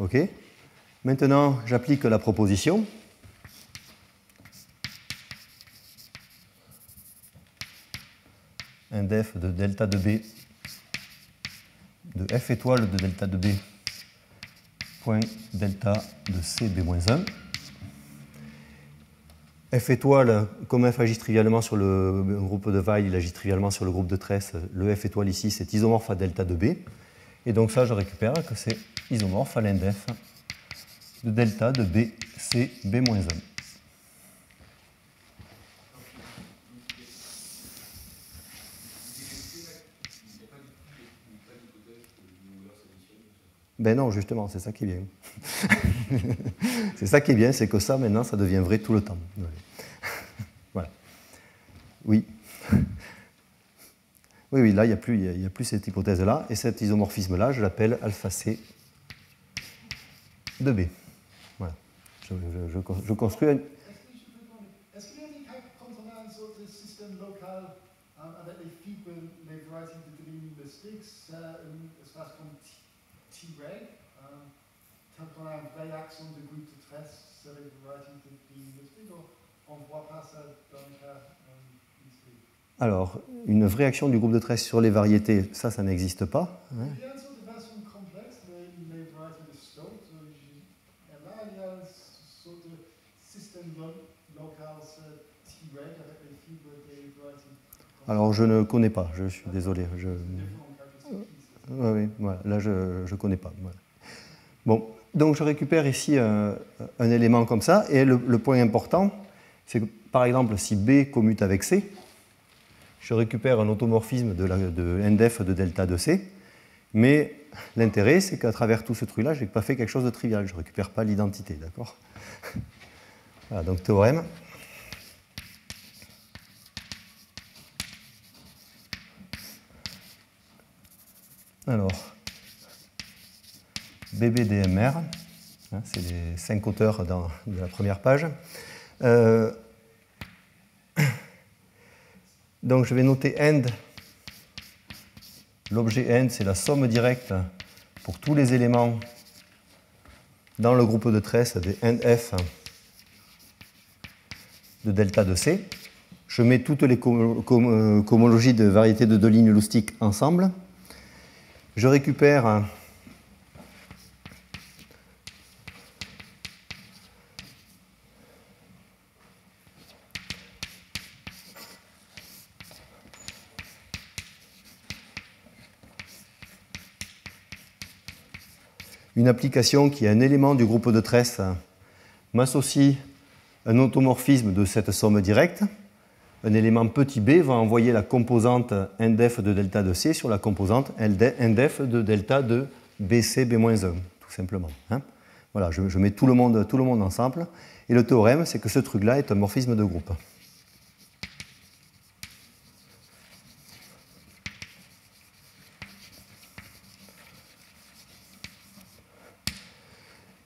Speaker 1: OK. Maintenant, j'applique la proposition. Indef de delta de B de F étoile de delta de B point delta de CB-1. F étoile, comme F agit trivialement sur le groupe de Weil, il agit trivialement sur le groupe de tresse. Le F étoile ici, c'est isomorphe à delta de B. Et donc ça, je récupère que c'est isomorphe à l'indef de delta de B, C, B-1. Ben non, justement, c'est ça qui est bien. C'est ça qui est bien, c'est que ça, maintenant, ça devient vrai tout le temps. Voilà. Oui. Oui, là, il n'y a plus cette hypothèse-là. Et cet isomorphisme-là, je l'appelle alpha C de B. Voilà. Je construis un...
Speaker 2: Est-ce qu'il y a des components de système local avec les fibres, les variétés de Deligne-Lustig, c'est un espace comme T-reg, tel qu'on a un vrai action de groupe de tresse sur les variétés de Deligne-Lustig, on ne voit pas ça dans le cas ici?
Speaker 1: Alors, une vraie action du groupe de tresse sur les variétés, ça n'existe pas. Hein.
Speaker 2: Il y a une sorte de version complexe, les variétés de Stokes, et là, il y a une sorte de système local T-reg avec les fibres des variétés.
Speaker 1: Alors, je ne connais pas, je suis désolé. Oui, voilà, là, je ne connais pas. Voilà. Bon, donc je récupère ici un élément comme ça, et le point important, c'est que, par exemple, si B commute avec C, je récupère un automorphisme de NDF de delta de C, mais l'intérêt, c'est qu'à travers tout ce truc-là, je n'ai pas fait quelque chose de trivial, je ne récupère pas l'identité, d'accord? Voilà, donc théorème. Alors, BBDMR, hein, c'est les 5 auteurs de la première page. Donc je vais noter end. L'objet end, c'est la somme directe pour tous les éléments dans le groupe de tresse des NF de delta de C. Je mets toutes les cohomologies de variétés de deux lignes loustiques ensemble. Je récupère une application qui est un élément du groupe de tresse, m'associe un automorphisme de cette somme directe. Un élément petit b va envoyer la composante ndf de delta de C sur la composante ndf de delta de bc b-1, tout simplement. Hein. Voilà, je mets tout le monde ensemble. Et le théorème, c'est que ce truc-là est un morphisme de groupe.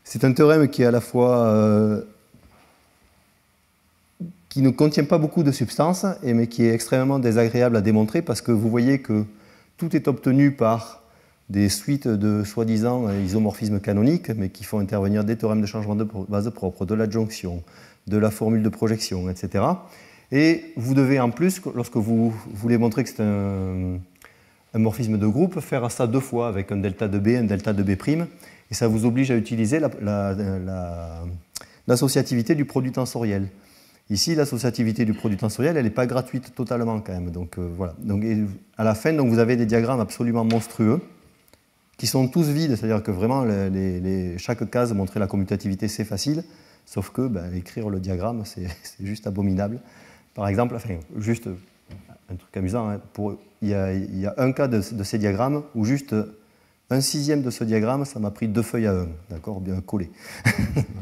Speaker 1: C'est un théorème qui est à la fois qui ne contient pas beaucoup de substance, mais qui est extrêmement désagréable à démontrer parce que vous voyez que tout est obtenu par des suites de soi-disant isomorphismes canoniques, mais qui font intervenir des théorèmes de changement de base propre, de l'adjonction, de la formule de projection, etc. Et vous devez en plus, lorsque vous voulez montrer que c'est un morphisme de groupe, faire ça deux fois avec un delta de B, un delta de B', et ça vous oblige à utiliser l'associativité du produit tensoriel. Ici, l'associativité du produit tensoriel, elle n'est pas gratuite totalement quand même. Donc voilà. Donc, à la fin, donc, vous avez des diagrammes absolument monstrueux qui sont tous vides, c'est-à-dire que vraiment chaque case montrait la commutativité, c'est facile, sauf que écrire le diagramme, c'est juste abominable. Par exemple, enfin, juste un truc amusant, hein, il y a un cas de ces diagrammes où juste un sixième de ce diagramme, ça m'a pris 2 feuilles à 1, d'accord, bien collé.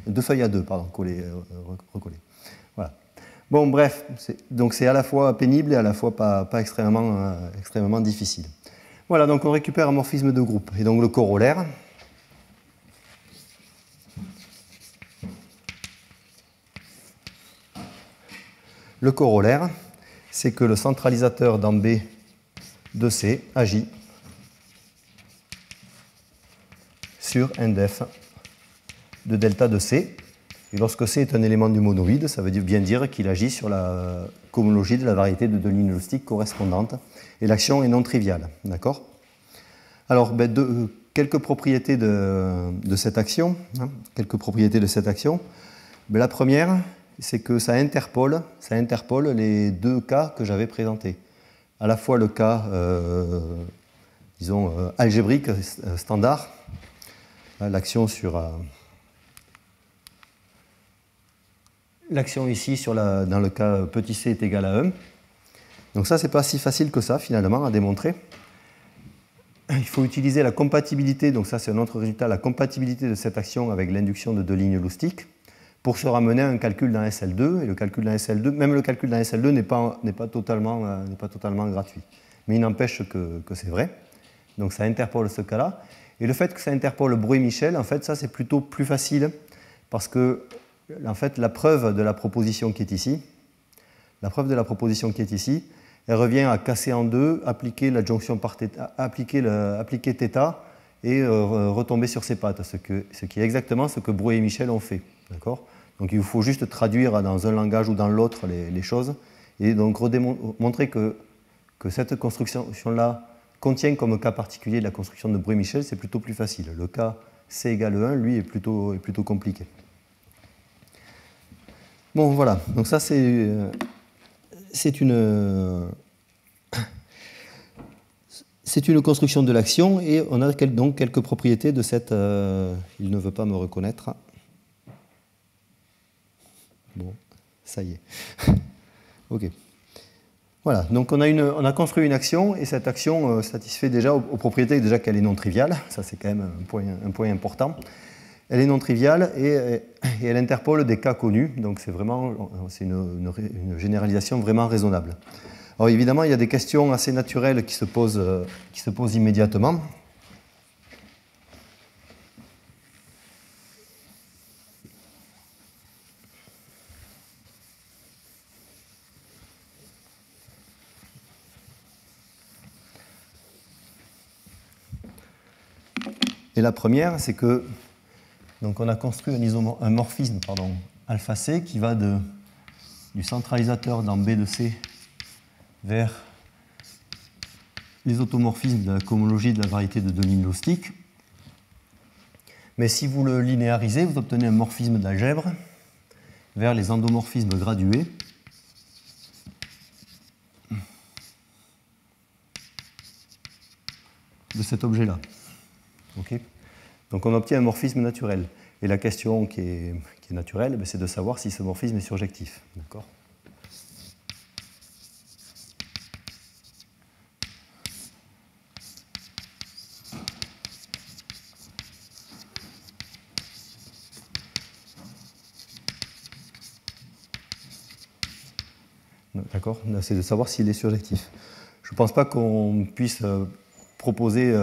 Speaker 1: 2 feuilles à 2, pardon, recollé. Voilà. Bon, bref, donc c'est à la fois pénible et à la fois pas extrêmement difficile. Voilà, donc on récupère un morphisme de groupe. Et donc le corollaire, c'est que le centralisateur dans B de C agit sur ndf de delta de C. Et lorsque C est un élément du monoïde, ça veut bien dire qu'il agit sur la cohomologie de la variété de deux lignes loustiques correspondantes. Et l'action est non triviale. D'accord ? Alors, quelques propriétés de cette action. Hein, la première, c'est que ça interpole les deux cas que j'avais présentés. À la fois le cas, disons, algébrique standard, l'action ici dans le cas petit c est égal à 1. Donc ça, c'est pas si facile que ça, finalement, à démontrer. Il faut utiliser la compatibilité, donc ça c'est un autre résultat, la compatibilité de cette action avec l'induction de deux lignes loustiques pour se ramener à un calcul d'un SL2. Et le calcul d'un SL2, même le calcul d'un SL2 n'est pas totalement gratuit. Mais il n'empêche que c'est vrai. Donc ça interpole ce cas-là. Et le fait que ça interpole Brouet-Michel, en fait, ça c'est plutôt plus facile parce que en fait, la preuve de la proposition qui est ici, elle revient à casser en deux, appliquer l'adjonction par θ, appliquer θ et retomber sur ses pattes, ce qui est exactement ce que Brouet et Michel ont fait. D'accord ? Donc il faut juste traduire dans un langage ou dans l'autre les choses et donc montrer que cette construction-là contient comme cas particulier la construction de Brouet-Michel, c'est plutôt plus facile. Le cas C égale 1, lui, est plutôt compliqué. Bon, voilà. Donc ça, c'est une construction de l'action et on a donc quelques propriétés de cette... il ne veut pas me reconnaître. Bon, ça y est. OK. Voilà, donc on a construit une action et cette action satisfait déjà aux propriétés déjà qu'elle est non triviale, ça c'est quand même un point important. Elle est non triviale et elle interpole des cas connus, donc c'est une généralisation vraiment raisonnable. Alors évidemment, il y a des questions assez naturelles qui se posent immédiatement. Et la première, c'est que donc on a construit un morphisme alpha C qui va du centralisateur dans B de C vers les automorphismes de la cohomologie de la variété de Deligne-Lustig. Mais si vous le linéarisez, vous obtenez un morphisme d'algèbre vers les endomorphismes gradués de cet objet-là. Okay. Donc on obtient un morphisme naturel. Et la question qui est naturelle, c'est de savoir si ce morphisme est surjectif. D'accord ? D'accord ? C'est de savoir s'il est surjectif. Je ne pense pas qu'on puisse proposer,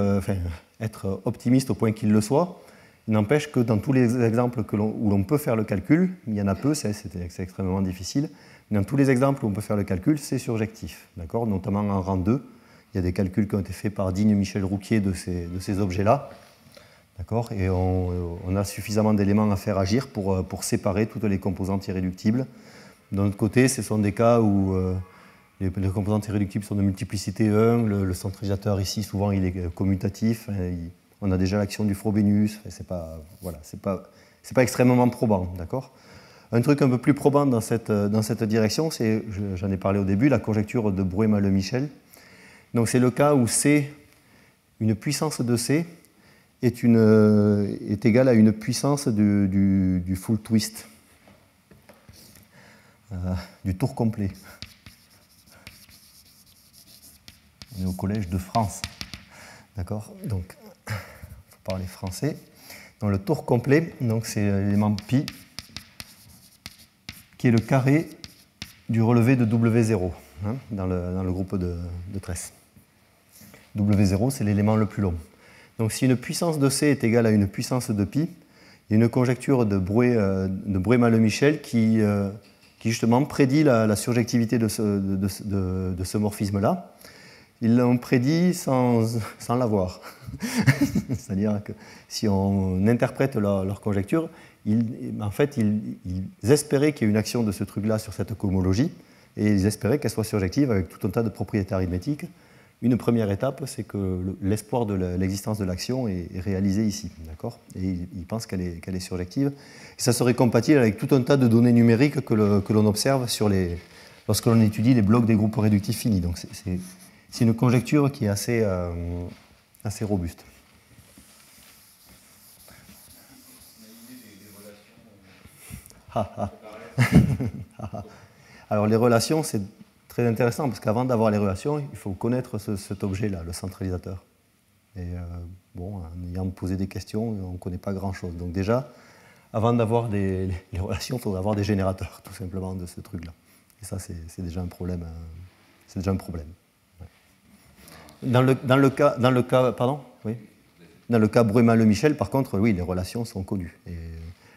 Speaker 1: être optimiste au point qu'il le soit. Il n'empêche que dans tous les exemples où l'on peut faire le calcul, il y en a peu, c'est extrêmement difficile, mais dans tous les exemples où on peut faire le calcul, c'est surjectif, d'accord ? Notamment en rang 2, il y a des calculs qui ont été faits par Digne et Michel Rouquier de ces objets-là, d'accord ? Et on a suffisamment d'éléments à faire agir pour séparer toutes les composantes irréductibles. D'un autre côté, ce sont des cas où les composantes irréductibles sont de multiplicité 1, le centralisateur ici, souvent, il est commutatif, on a déjà l'action du Frobenius, c'est pas extrêmement probant, d'accord ? Un truc un peu plus probant dans cette direction, c'est, j'en ai parlé au début, la conjecture de Bruema-Le-Michel. Donc c'est le cas où C, une puissance de C, est égale à une puissance du full twist, du tour complet. On est au Collège de France, d'accord ? Donc, il faut parler français. Dans le tour complet, donc c'est l'élément pi, qui est le carré du relevé de W0 dans le groupe de Tress. W0, c'est l'élément le plus long. Donc si une puissance de C est égale à une puissance de pi, il y a une conjecture de Bruema-Le-Michel qui justement prédit la surjectivité de ce morphisme-là. Ils l'ont prédit sans l'avoir. C'est-à-dire que si on interprète leur conjecture, en fait, ils espéraient qu'il y ait une action de ce truc-là sur cette cohomologie, et ils espéraient qu'elle soit surjective avec tout un tas de propriétés arithmétiques. Une première étape, c'est que l'espoir de l'existence de l'action est réalisé ici, d'accord ? Et ils pensent qu'elle est surjective. Et ça serait compatible avec tout un tas de données numériques que l'on observe lorsque l'on étudie les blocs des groupes réductifs finis. Donc c'est une conjecture qui est assez robuste. Alors les relations, c'est très intéressant parce qu'avant d'avoir les relations, il faut connaître cet objet-là, le centralisateur. Et en ayant posé des questions, on ne connaît pas grand-chose. Donc déjà, avant d'avoir les relations, il faudrait avoir des générateurs, tout simplement, de ce truc-là. Et ça, c'est déjà un problème. C'est déjà un problème. Dans le cas Bruema-Le-Michel, par contre, oui, les relations sont connues. Et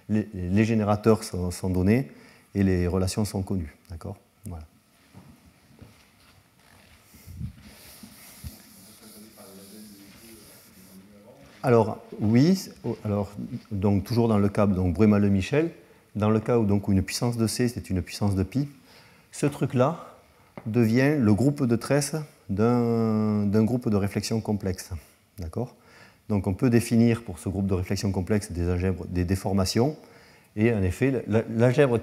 Speaker 1: les générateurs sont donnés et les relations sont connues. D'accord ? Voilà. Alors, oui, donc, toujours dans le cas Bruema-Le-Michel, dans le cas où une puissance de C, c'est une puissance de pi, ce truc-là devient le groupe de Tress d'un groupe de réflexion complexe. D'accord ? Donc on peut définir pour ce groupe de réflexion complexe des algèbres, des déformations, et en effet, l'algèbre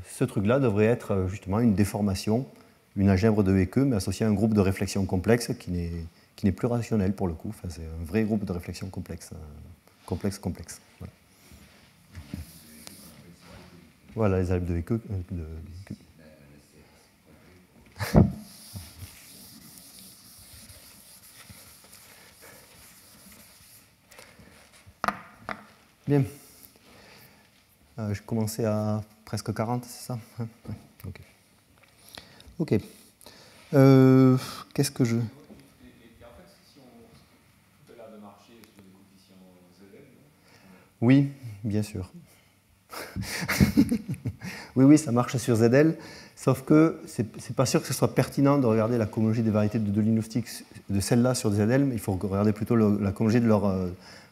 Speaker 1: ce truc-là devrait être justement une déformation, une algèbre de Hecke, mais associée à un groupe de réflexion complexe qui n'est plus rationnel pour le coup. Enfin, c'est un vrai groupe de réflexion complexe. Complexe. Voilà les algèbres de Hecke. Bien. Je commençais à presque 40, c'est ça? Ouais. Ok. Ok. Qu'est-ce que je...
Speaker 3: Et en fait, si on tout a l'air de marcher sur des coefficients ZL, non?
Speaker 1: Oui, bien sûr. Oui, ça marche sur ZL, sauf que c'est pas sûr que ce soit pertinent de regarder la cohomologie des variétés de Dolinovskis de celle-là sur ZL, mais il faut regarder plutôt la cohomologie de leur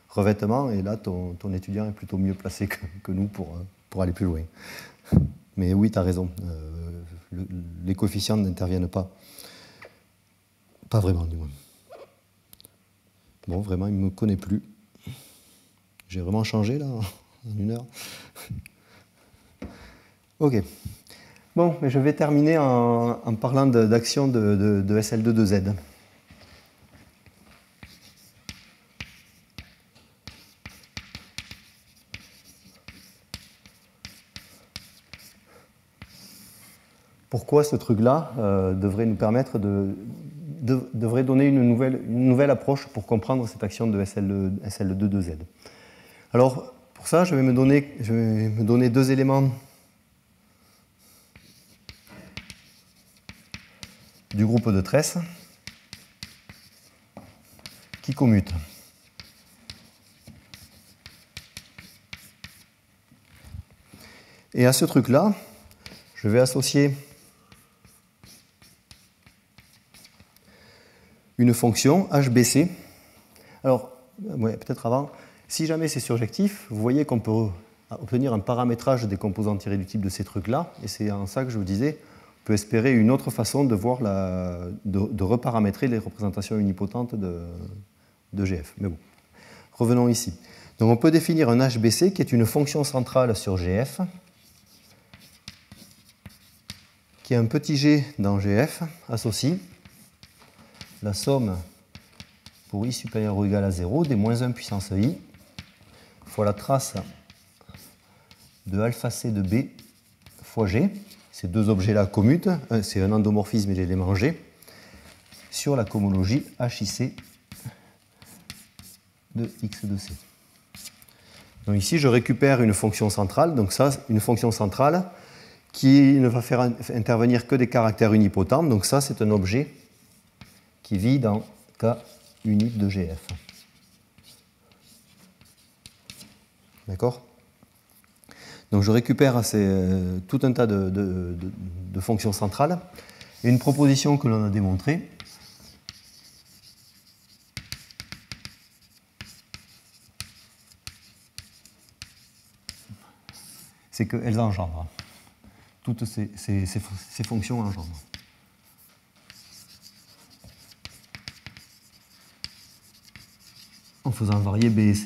Speaker 1: revêtement, et là, ton étudiant est plutôt mieux placé que nous pour aller plus loin. Mais oui, tu as raison, les coefficients n'interviennent pas. Pas vraiment, du moins. Bon, vraiment, il ne me connaît plus. J'ai vraiment changé, là, en une heure. Ok. Bon, mais je vais terminer en parlant d'action de SL2-2Z. Pourquoi ce truc-là devrait nous permettre devrait donner une nouvelle approche pour comprendre cette action de SL2-2Z. Alors, pour ça, je vais me donner deux éléments du groupe de Tress qui commutent. Et à ce truc-là, je vais associer une fonction HBC. Alors, ouais, peut-être avant, si jamais c'est surjectif, vous voyez qu'on peut obtenir un paramétrage des composants tirés du type de ces trucs-là, et c'est en ça que je vous disais, on peut espérer une autre façon de voir de reparamétrer les représentations unipotentes de GF. Mais bon, revenons ici. Donc on peut définir un HBC qui est une fonction centrale sur GF, qui est un petit g dans GF, associe la somme pour i supérieur ou égal à 0 des moins 1 puissance i fois la trace de alpha c de b fois g. Ces deux objets-là commutent, c'est un endomorphisme et l'élément g, sur la cohomologie HIC de x de c. Donc ici, je récupère une fonction centrale, donc ça, une fonction centrale qui ne va faire intervenir que des caractères unipotents, donc ça, c'est un objet qui vit dans K unit de GF. D'accord? Donc je récupère tout un tas de fonctions centrales. Et une proposition que l'on a démontrée, c'est qu'elles engendrent. Toutes ces fonctions engendrent. En faisant varier B et C.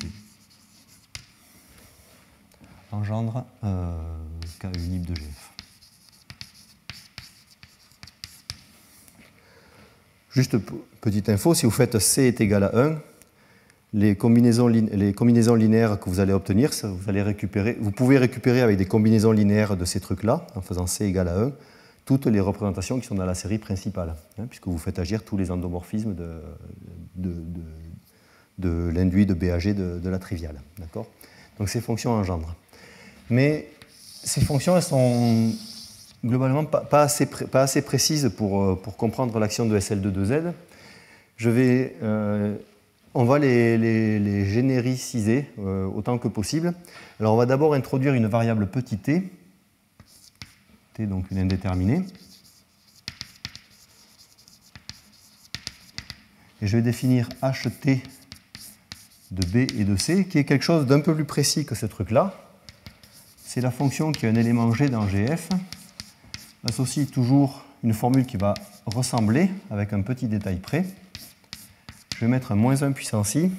Speaker 1: Engendre K unip de GF. Juste petite info, si vous faites C est égal à 1, les combinaisons linéaires que vous allez obtenir, vous pouvez récupérer avec des combinaisons linéaires de ces trucs-là, en faisant C égal à 1, toutes les représentations qui sont dans la série principale, puisque vous faites agir tous les endomorphismes de l'induit de BAG de la triviale. D'accord ? Donc ces fonctions engendrent. Mais ces fonctions, elles sont globalement pas assez précises pour comprendre l'action de SL2-2Z. On va les génériciser autant que possible. Alors on va d'abord introduire une variable petit t, t donc une indéterminée. Et je vais définir ht de B et de C, qui est quelque chose d'un peu plus précis que ce truc-là. C'est la fonction qui a un élément G dans GF, associe toujours une formule qui va ressembler, avec un petit détail près. Je vais mettre un moins 1 puissance i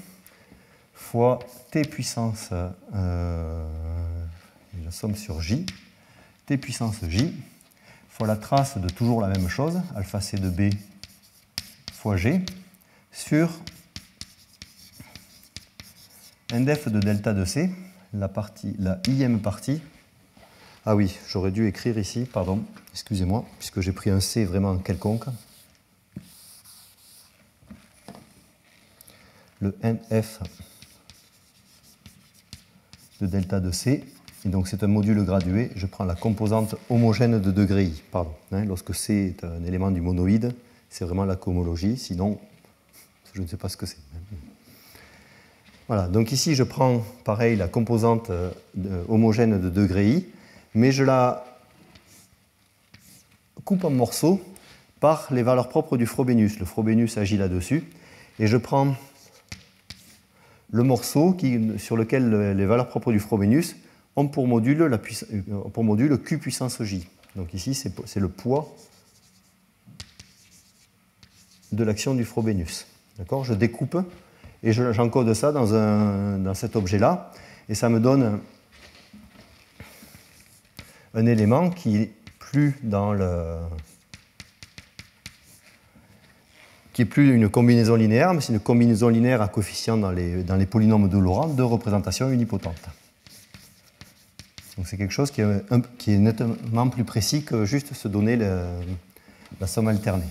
Speaker 1: fois t puissance, la somme sur j, t puissance j, fois la trace de toujours la même chose, alpha c de b fois g, sur ndef de delta de c, la ième partie. Ah oui, j'aurais dû écrire ici, pardon, excusez-moi, puisque j'ai pris un c vraiment quelconque. Le nf de delta de C. Et donc c'est un module gradué. Je prends la composante homogène de degré I. Pardon. Lorsque C est un élément du monoïde, c'est vraiment la cohomologie. Sinon, je ne sais pas ce que c'est. Voilà. Donc ici, je prends, pareil, la composante homogène de degré I, mais je la coupe en morceaux par les valeurs propres du Frobenius. Le Frobenius agit là-dessus. Et je prends le morceau sur lequel les valeurs propres du Frobenius ont pour module Q puissance J. Donc ici, c'est le poids de l'action du Frobenius. D'accord ? Je découpe et j'encode ça dans cet objet-là. Et ça me donne un élément qui est plus une combinaison linéaire, mais c'est une combinaison linéaire à coefficient dans les polynômes de Laurent de représentation unipotente. Donc c'est quelque chose qui est nettement plus précis que juste se donner la somme alternée.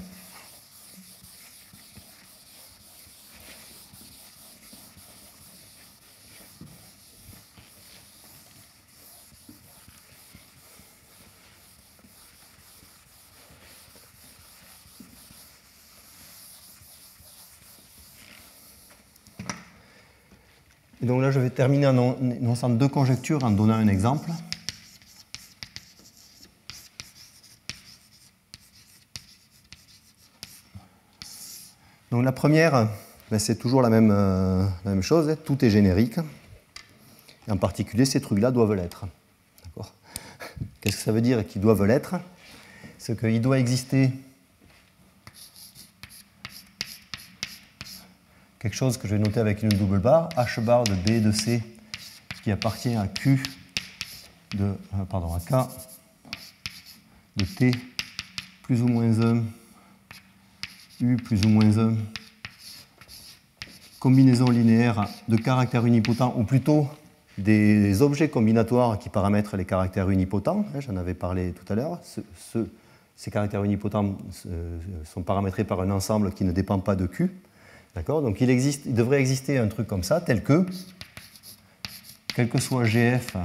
Speaker 1: Et donc là, je vais terminer en énonçant deux conjectures en donnant un exemple. Donc la première, c'est toujours la même chose, tout est générique. Et en particulier, ces trucs-là doivent l'être. Qu'est-ce que ça veut dire qu'ils doivent l'être? C'est qu'il doit exister quelque chose que je vais noter avec une double barre, H bar de B de C qui appartient à Q à K de T plus ou moins 1, U plus ou moins 1, combinaison linéaire de caractères unipotents, ou plutôt des objets combinatoires qui paramètrent les caractères unipotents. J'en avais parlé tout à l'heure. Ces caractères unipotents sont paramétrés par un ensemble qui ne dépend pas de Q. D'accord ? Donc il devrait exister un truc comme ça, tel que, quel que soit GF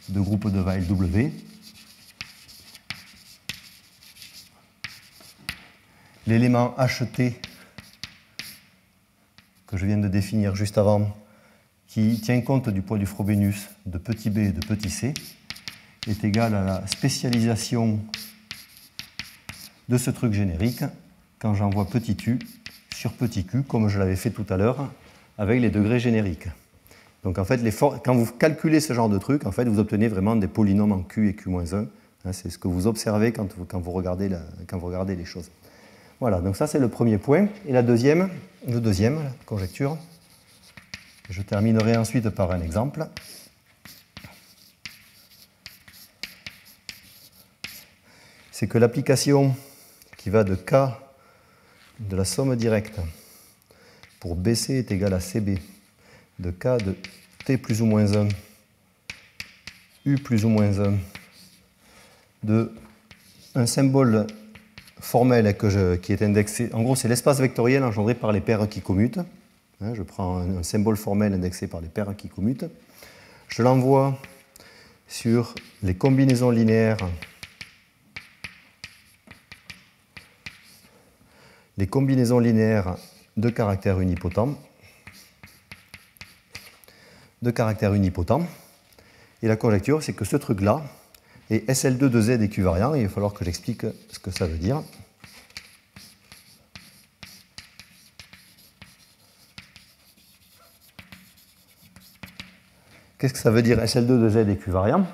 Speaker 1: de groupe de Weil W, l'élément HT que je viens de définir juste avant, qui tient compte du poids du Frobenius de petit b et de petit c, est égal à la spécialisation de ce truc générique quand j'envoie petit u sur petit q, comme je l'avais fait tout à l'heure avec les degrés génériques. Donc en fait, quand vous calculez ce genre de truc, en fait, vous obtenez vraiment des polynômes en q et q-1. C'est ce que vous observez quand vous regardez les choses. Voilà, donc ça c'est le premier point. Et la deuxième conjecture, je terminerai ensuite par un exemple. C'est que l'application qui va de K de la somme directe pour BC est égale à CB de K de T plus ou moins 1, U plus ou moins 1, de un symbole formel qui est indexé. En gros, c'est l'espace vectoriel engendré par les paires qui commutent. Je prends un symbole formel indexé par les paires qui commutent. Je l'envoie sur les combinaisons linéaires de caractères unipotents. Et la conjecture, c'est que ce truc-là est SL2 de Z équivariant, et il va falloir que j'explique ce que ça veut dire. Qu'est-ce que ça veut dire SL2 de Z équivariant?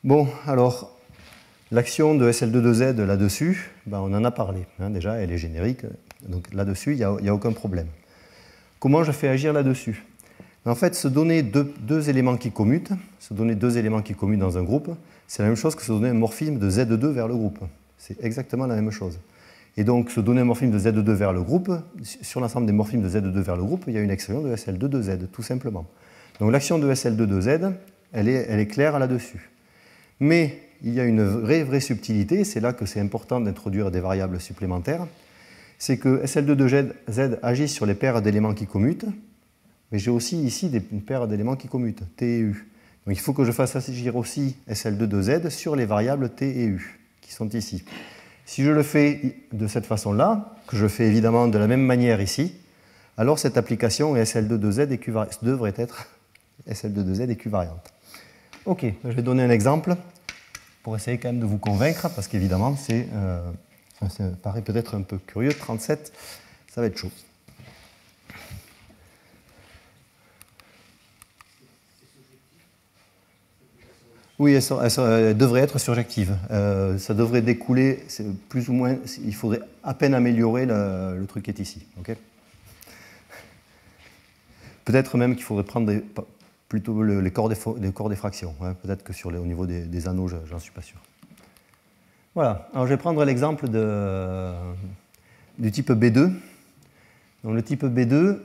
Speaker 1: Bon, alors, l'action de SL2 de Z là-dessus, on en a parlé. Déjà, elle est générique, donc là-dessus, il n'y a aucun problème. Comment je fais agir là-dessus? En fait, se donner deux éléments qui commutent, dans un groupe, c'est la même chose que se donner un morphisme de Z2 vers le groupe. C'est exactement la même chose. Et donc, se donner un morphisme de Z2 vers le groupe, sur l'ensemble des morphismes de Z2 vers le groupe, il y a une expression de SL2 de Z, tout simplement. Donc l'action de SL2 de Z, elle est claire là-dessus. Mais il y a une vraie subtilité, c'est là que c'est important d'introduire des variables supplémentaires, c'est que SL2 de Z agit sur les paires d'éléments qui commutent, mais j'ai aussi ici une paire d'éléments qui commutent, t et u. Donc il faut que je fasse agir aussi SL2 de Z sur les variables t et u, qui sont ici. Si je le fais de cette façon-là, que je fais évidemment de la même manière ici, alors cette application SL2 de Z devrait être SL2 de Z équivariante. Ok, je vais donner un exemple pour essayer quand même de vous convaincre, parce qu'évidemment, ça paraît peut-être un peu curieux, 37, ça va être chaud. Oui, elle devrait être surjective. Ça devrait découler, plus ou moins, il faudrait à peine améliorer le truc qui est ici. Okay, peut-être même qu'il faudrait prendre plutôt les corps des fractions. Hein. Peut-être que au niveau des anneaux, j'en suis pas sûr. Voilà, alors je vais prendre l'exemple du type B2. Dans le type B2,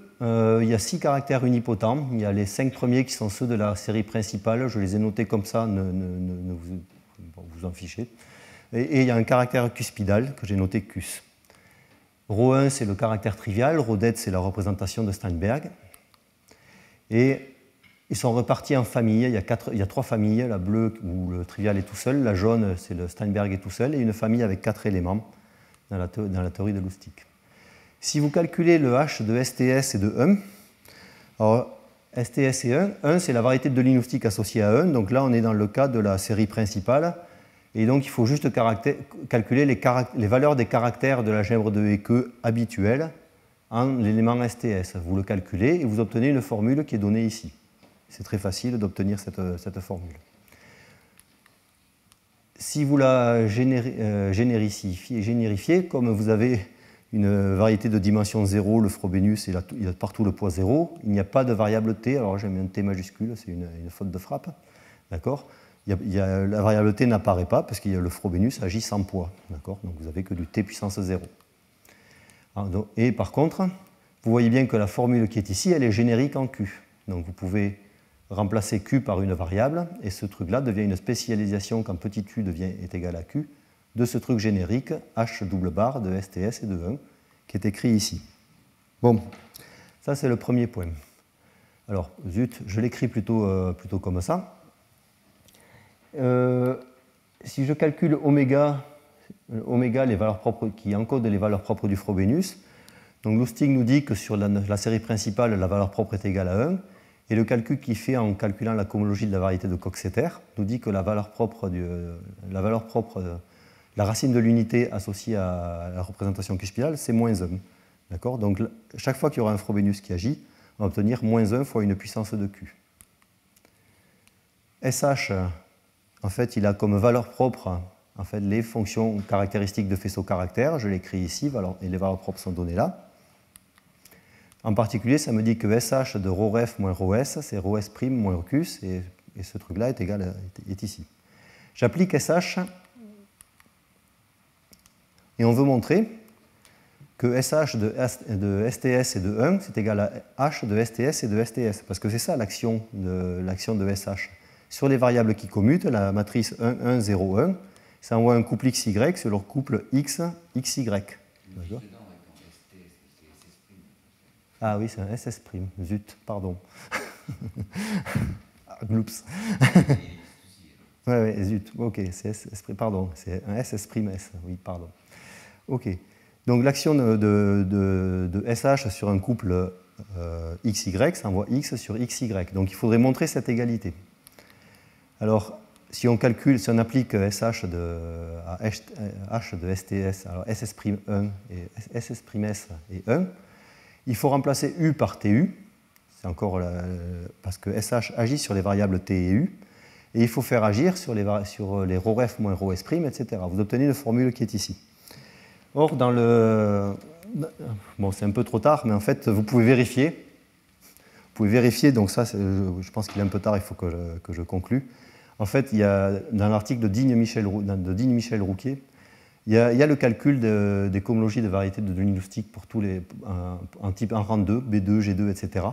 Speaker 1: il y a 6 caractères unipotents. Il y a les 5 premiers qui sont ceux de la série principale. Je les ai notés comme ça, ne vous en fichez. Et il y a un caractère cuspidal que j'ai noté cus. Rho 1, c'est le caractère trivial. Rho det, c'est la représentation de Steinberg. Et ils sont repartis en familles. Il y a 3 familles. La bleue, où le trivial est tout seul. La jaune, c'est le Steinberg est tout seul. Et une famille avec 4 éléments dans la théorie de Lustig. Si vous calculez le H de STS et de 1, alors STS et 1 c'est la variété de Deligne-Lustig associée à 1, donc là on est dans le cas de la série principale, et donc il faut juste calculer les valeurs des caractères de l'algèbre de Hecke habituelle en l'élément STS. Vous le calculez et vous obtenez une formule qui est donnée ici. C'est très facile d'obtenir cette formule. Si vous la générifiez, comme vous avez une variété de dimension 0, le Frobenius, il a partout le poids 0. Il n'y a pas de variable t, alors j'ai mis un t majuscule, c'est une faute de frappe. D'accord, la variable t n'apparaît pas parce que le Frobenius agit sans poids. D'accord, donc vous n'avez que du t puissance 0. Et par contre, vous voyez bien que la formule qui est ici, elle est générique en Q. Donc vous pouvez remplacer Q par une variable, et ce truc-là devient une spécialisation quand petit u est égal à Q, de ce truc générique H double barre de STS et de 1 qui est écrit ici. Bon, ça c'est le premier point. Alors, zut, je l'écris plutôt comme ça. Si je calcule oméga, les valeurs propres, qui encode les valeurs propres du Frobenius, donc Lustig nous dit que sur la série principale, la valeur propre est égale à 1, et le calcul qu'il fait en calculant la cohomologie de la variété de Coxeter nous dit que la racine de l'unité associée à la représentation cuspidale, c'est moins 1. D'accord, donc chaque fois qu'il y aura un Frobenius qui agit, on va obtenir moins 1 fois une puissance de Q. SH, en fait, il a comme valeur propre en fait, les fonctions caractéristiques de faisceau caractère. Je l'écris ici, et les valeurs propres sont données là. En particulier, ça me dit que SH de ρref moins ρs, c'est ρs' moins ρcus, et ce truc-là est ici. J'applique SH, et on veut montrer que SH de STS et de 1, c'est égal à H de STS et de STS, parce que c'est ça l'action de SH. Sur les variables qui commutent, la matrice 1, 1, 0, 1, ça envoie un couple XY sur leur couple X, XY. D'accord. Ah oui, c'est un SS', zut, pardon. Gloops. Ouais, zut, ok, c'est SS', pardon, c'est un SS', oui, pardon. Ok, donc l'action de SH sur un couple XY, ça envoie X sur XY, donc il faudrait montrer cette égalité. Alors, si on applique SH à H de STS, alors SS'1 et SS' et 1, il faut remplacer U par TU, c'est encore parce que SH agit sur les variables T et U, et il faut faire agir sur les ρref moins ρs', etc. Vous obtenez une formule qui est ici. Or, bon, c'est un peu trop tard, mais en fait, vous pouvez vérifier. Vous pouvez vérifier, donc ça, je pense qu'il est un peu tard, il faut que je conclue. En fait, il y a, dans l'article de Digne-Michel Rouquier, il y a le calcul des cohomologies de variétés de Deligne-Lustig pour tous les en rang 2, B2, G2, etc.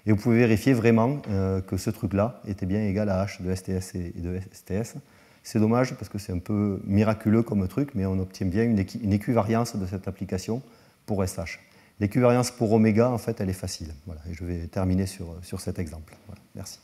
Speaker 1: Et vous pouvez vérifier vraiment que ce truc-là était bien égal à H de STS et de STS. C'est dommage parce que c'est un peu miraculeux comme truc, mais on obtient bien une équivariance de cette application pour SH. l'équivariance pour oméga, en fait, elle est facile. Voilà, et je vais terminer sur cet exemple. Voilà, merci.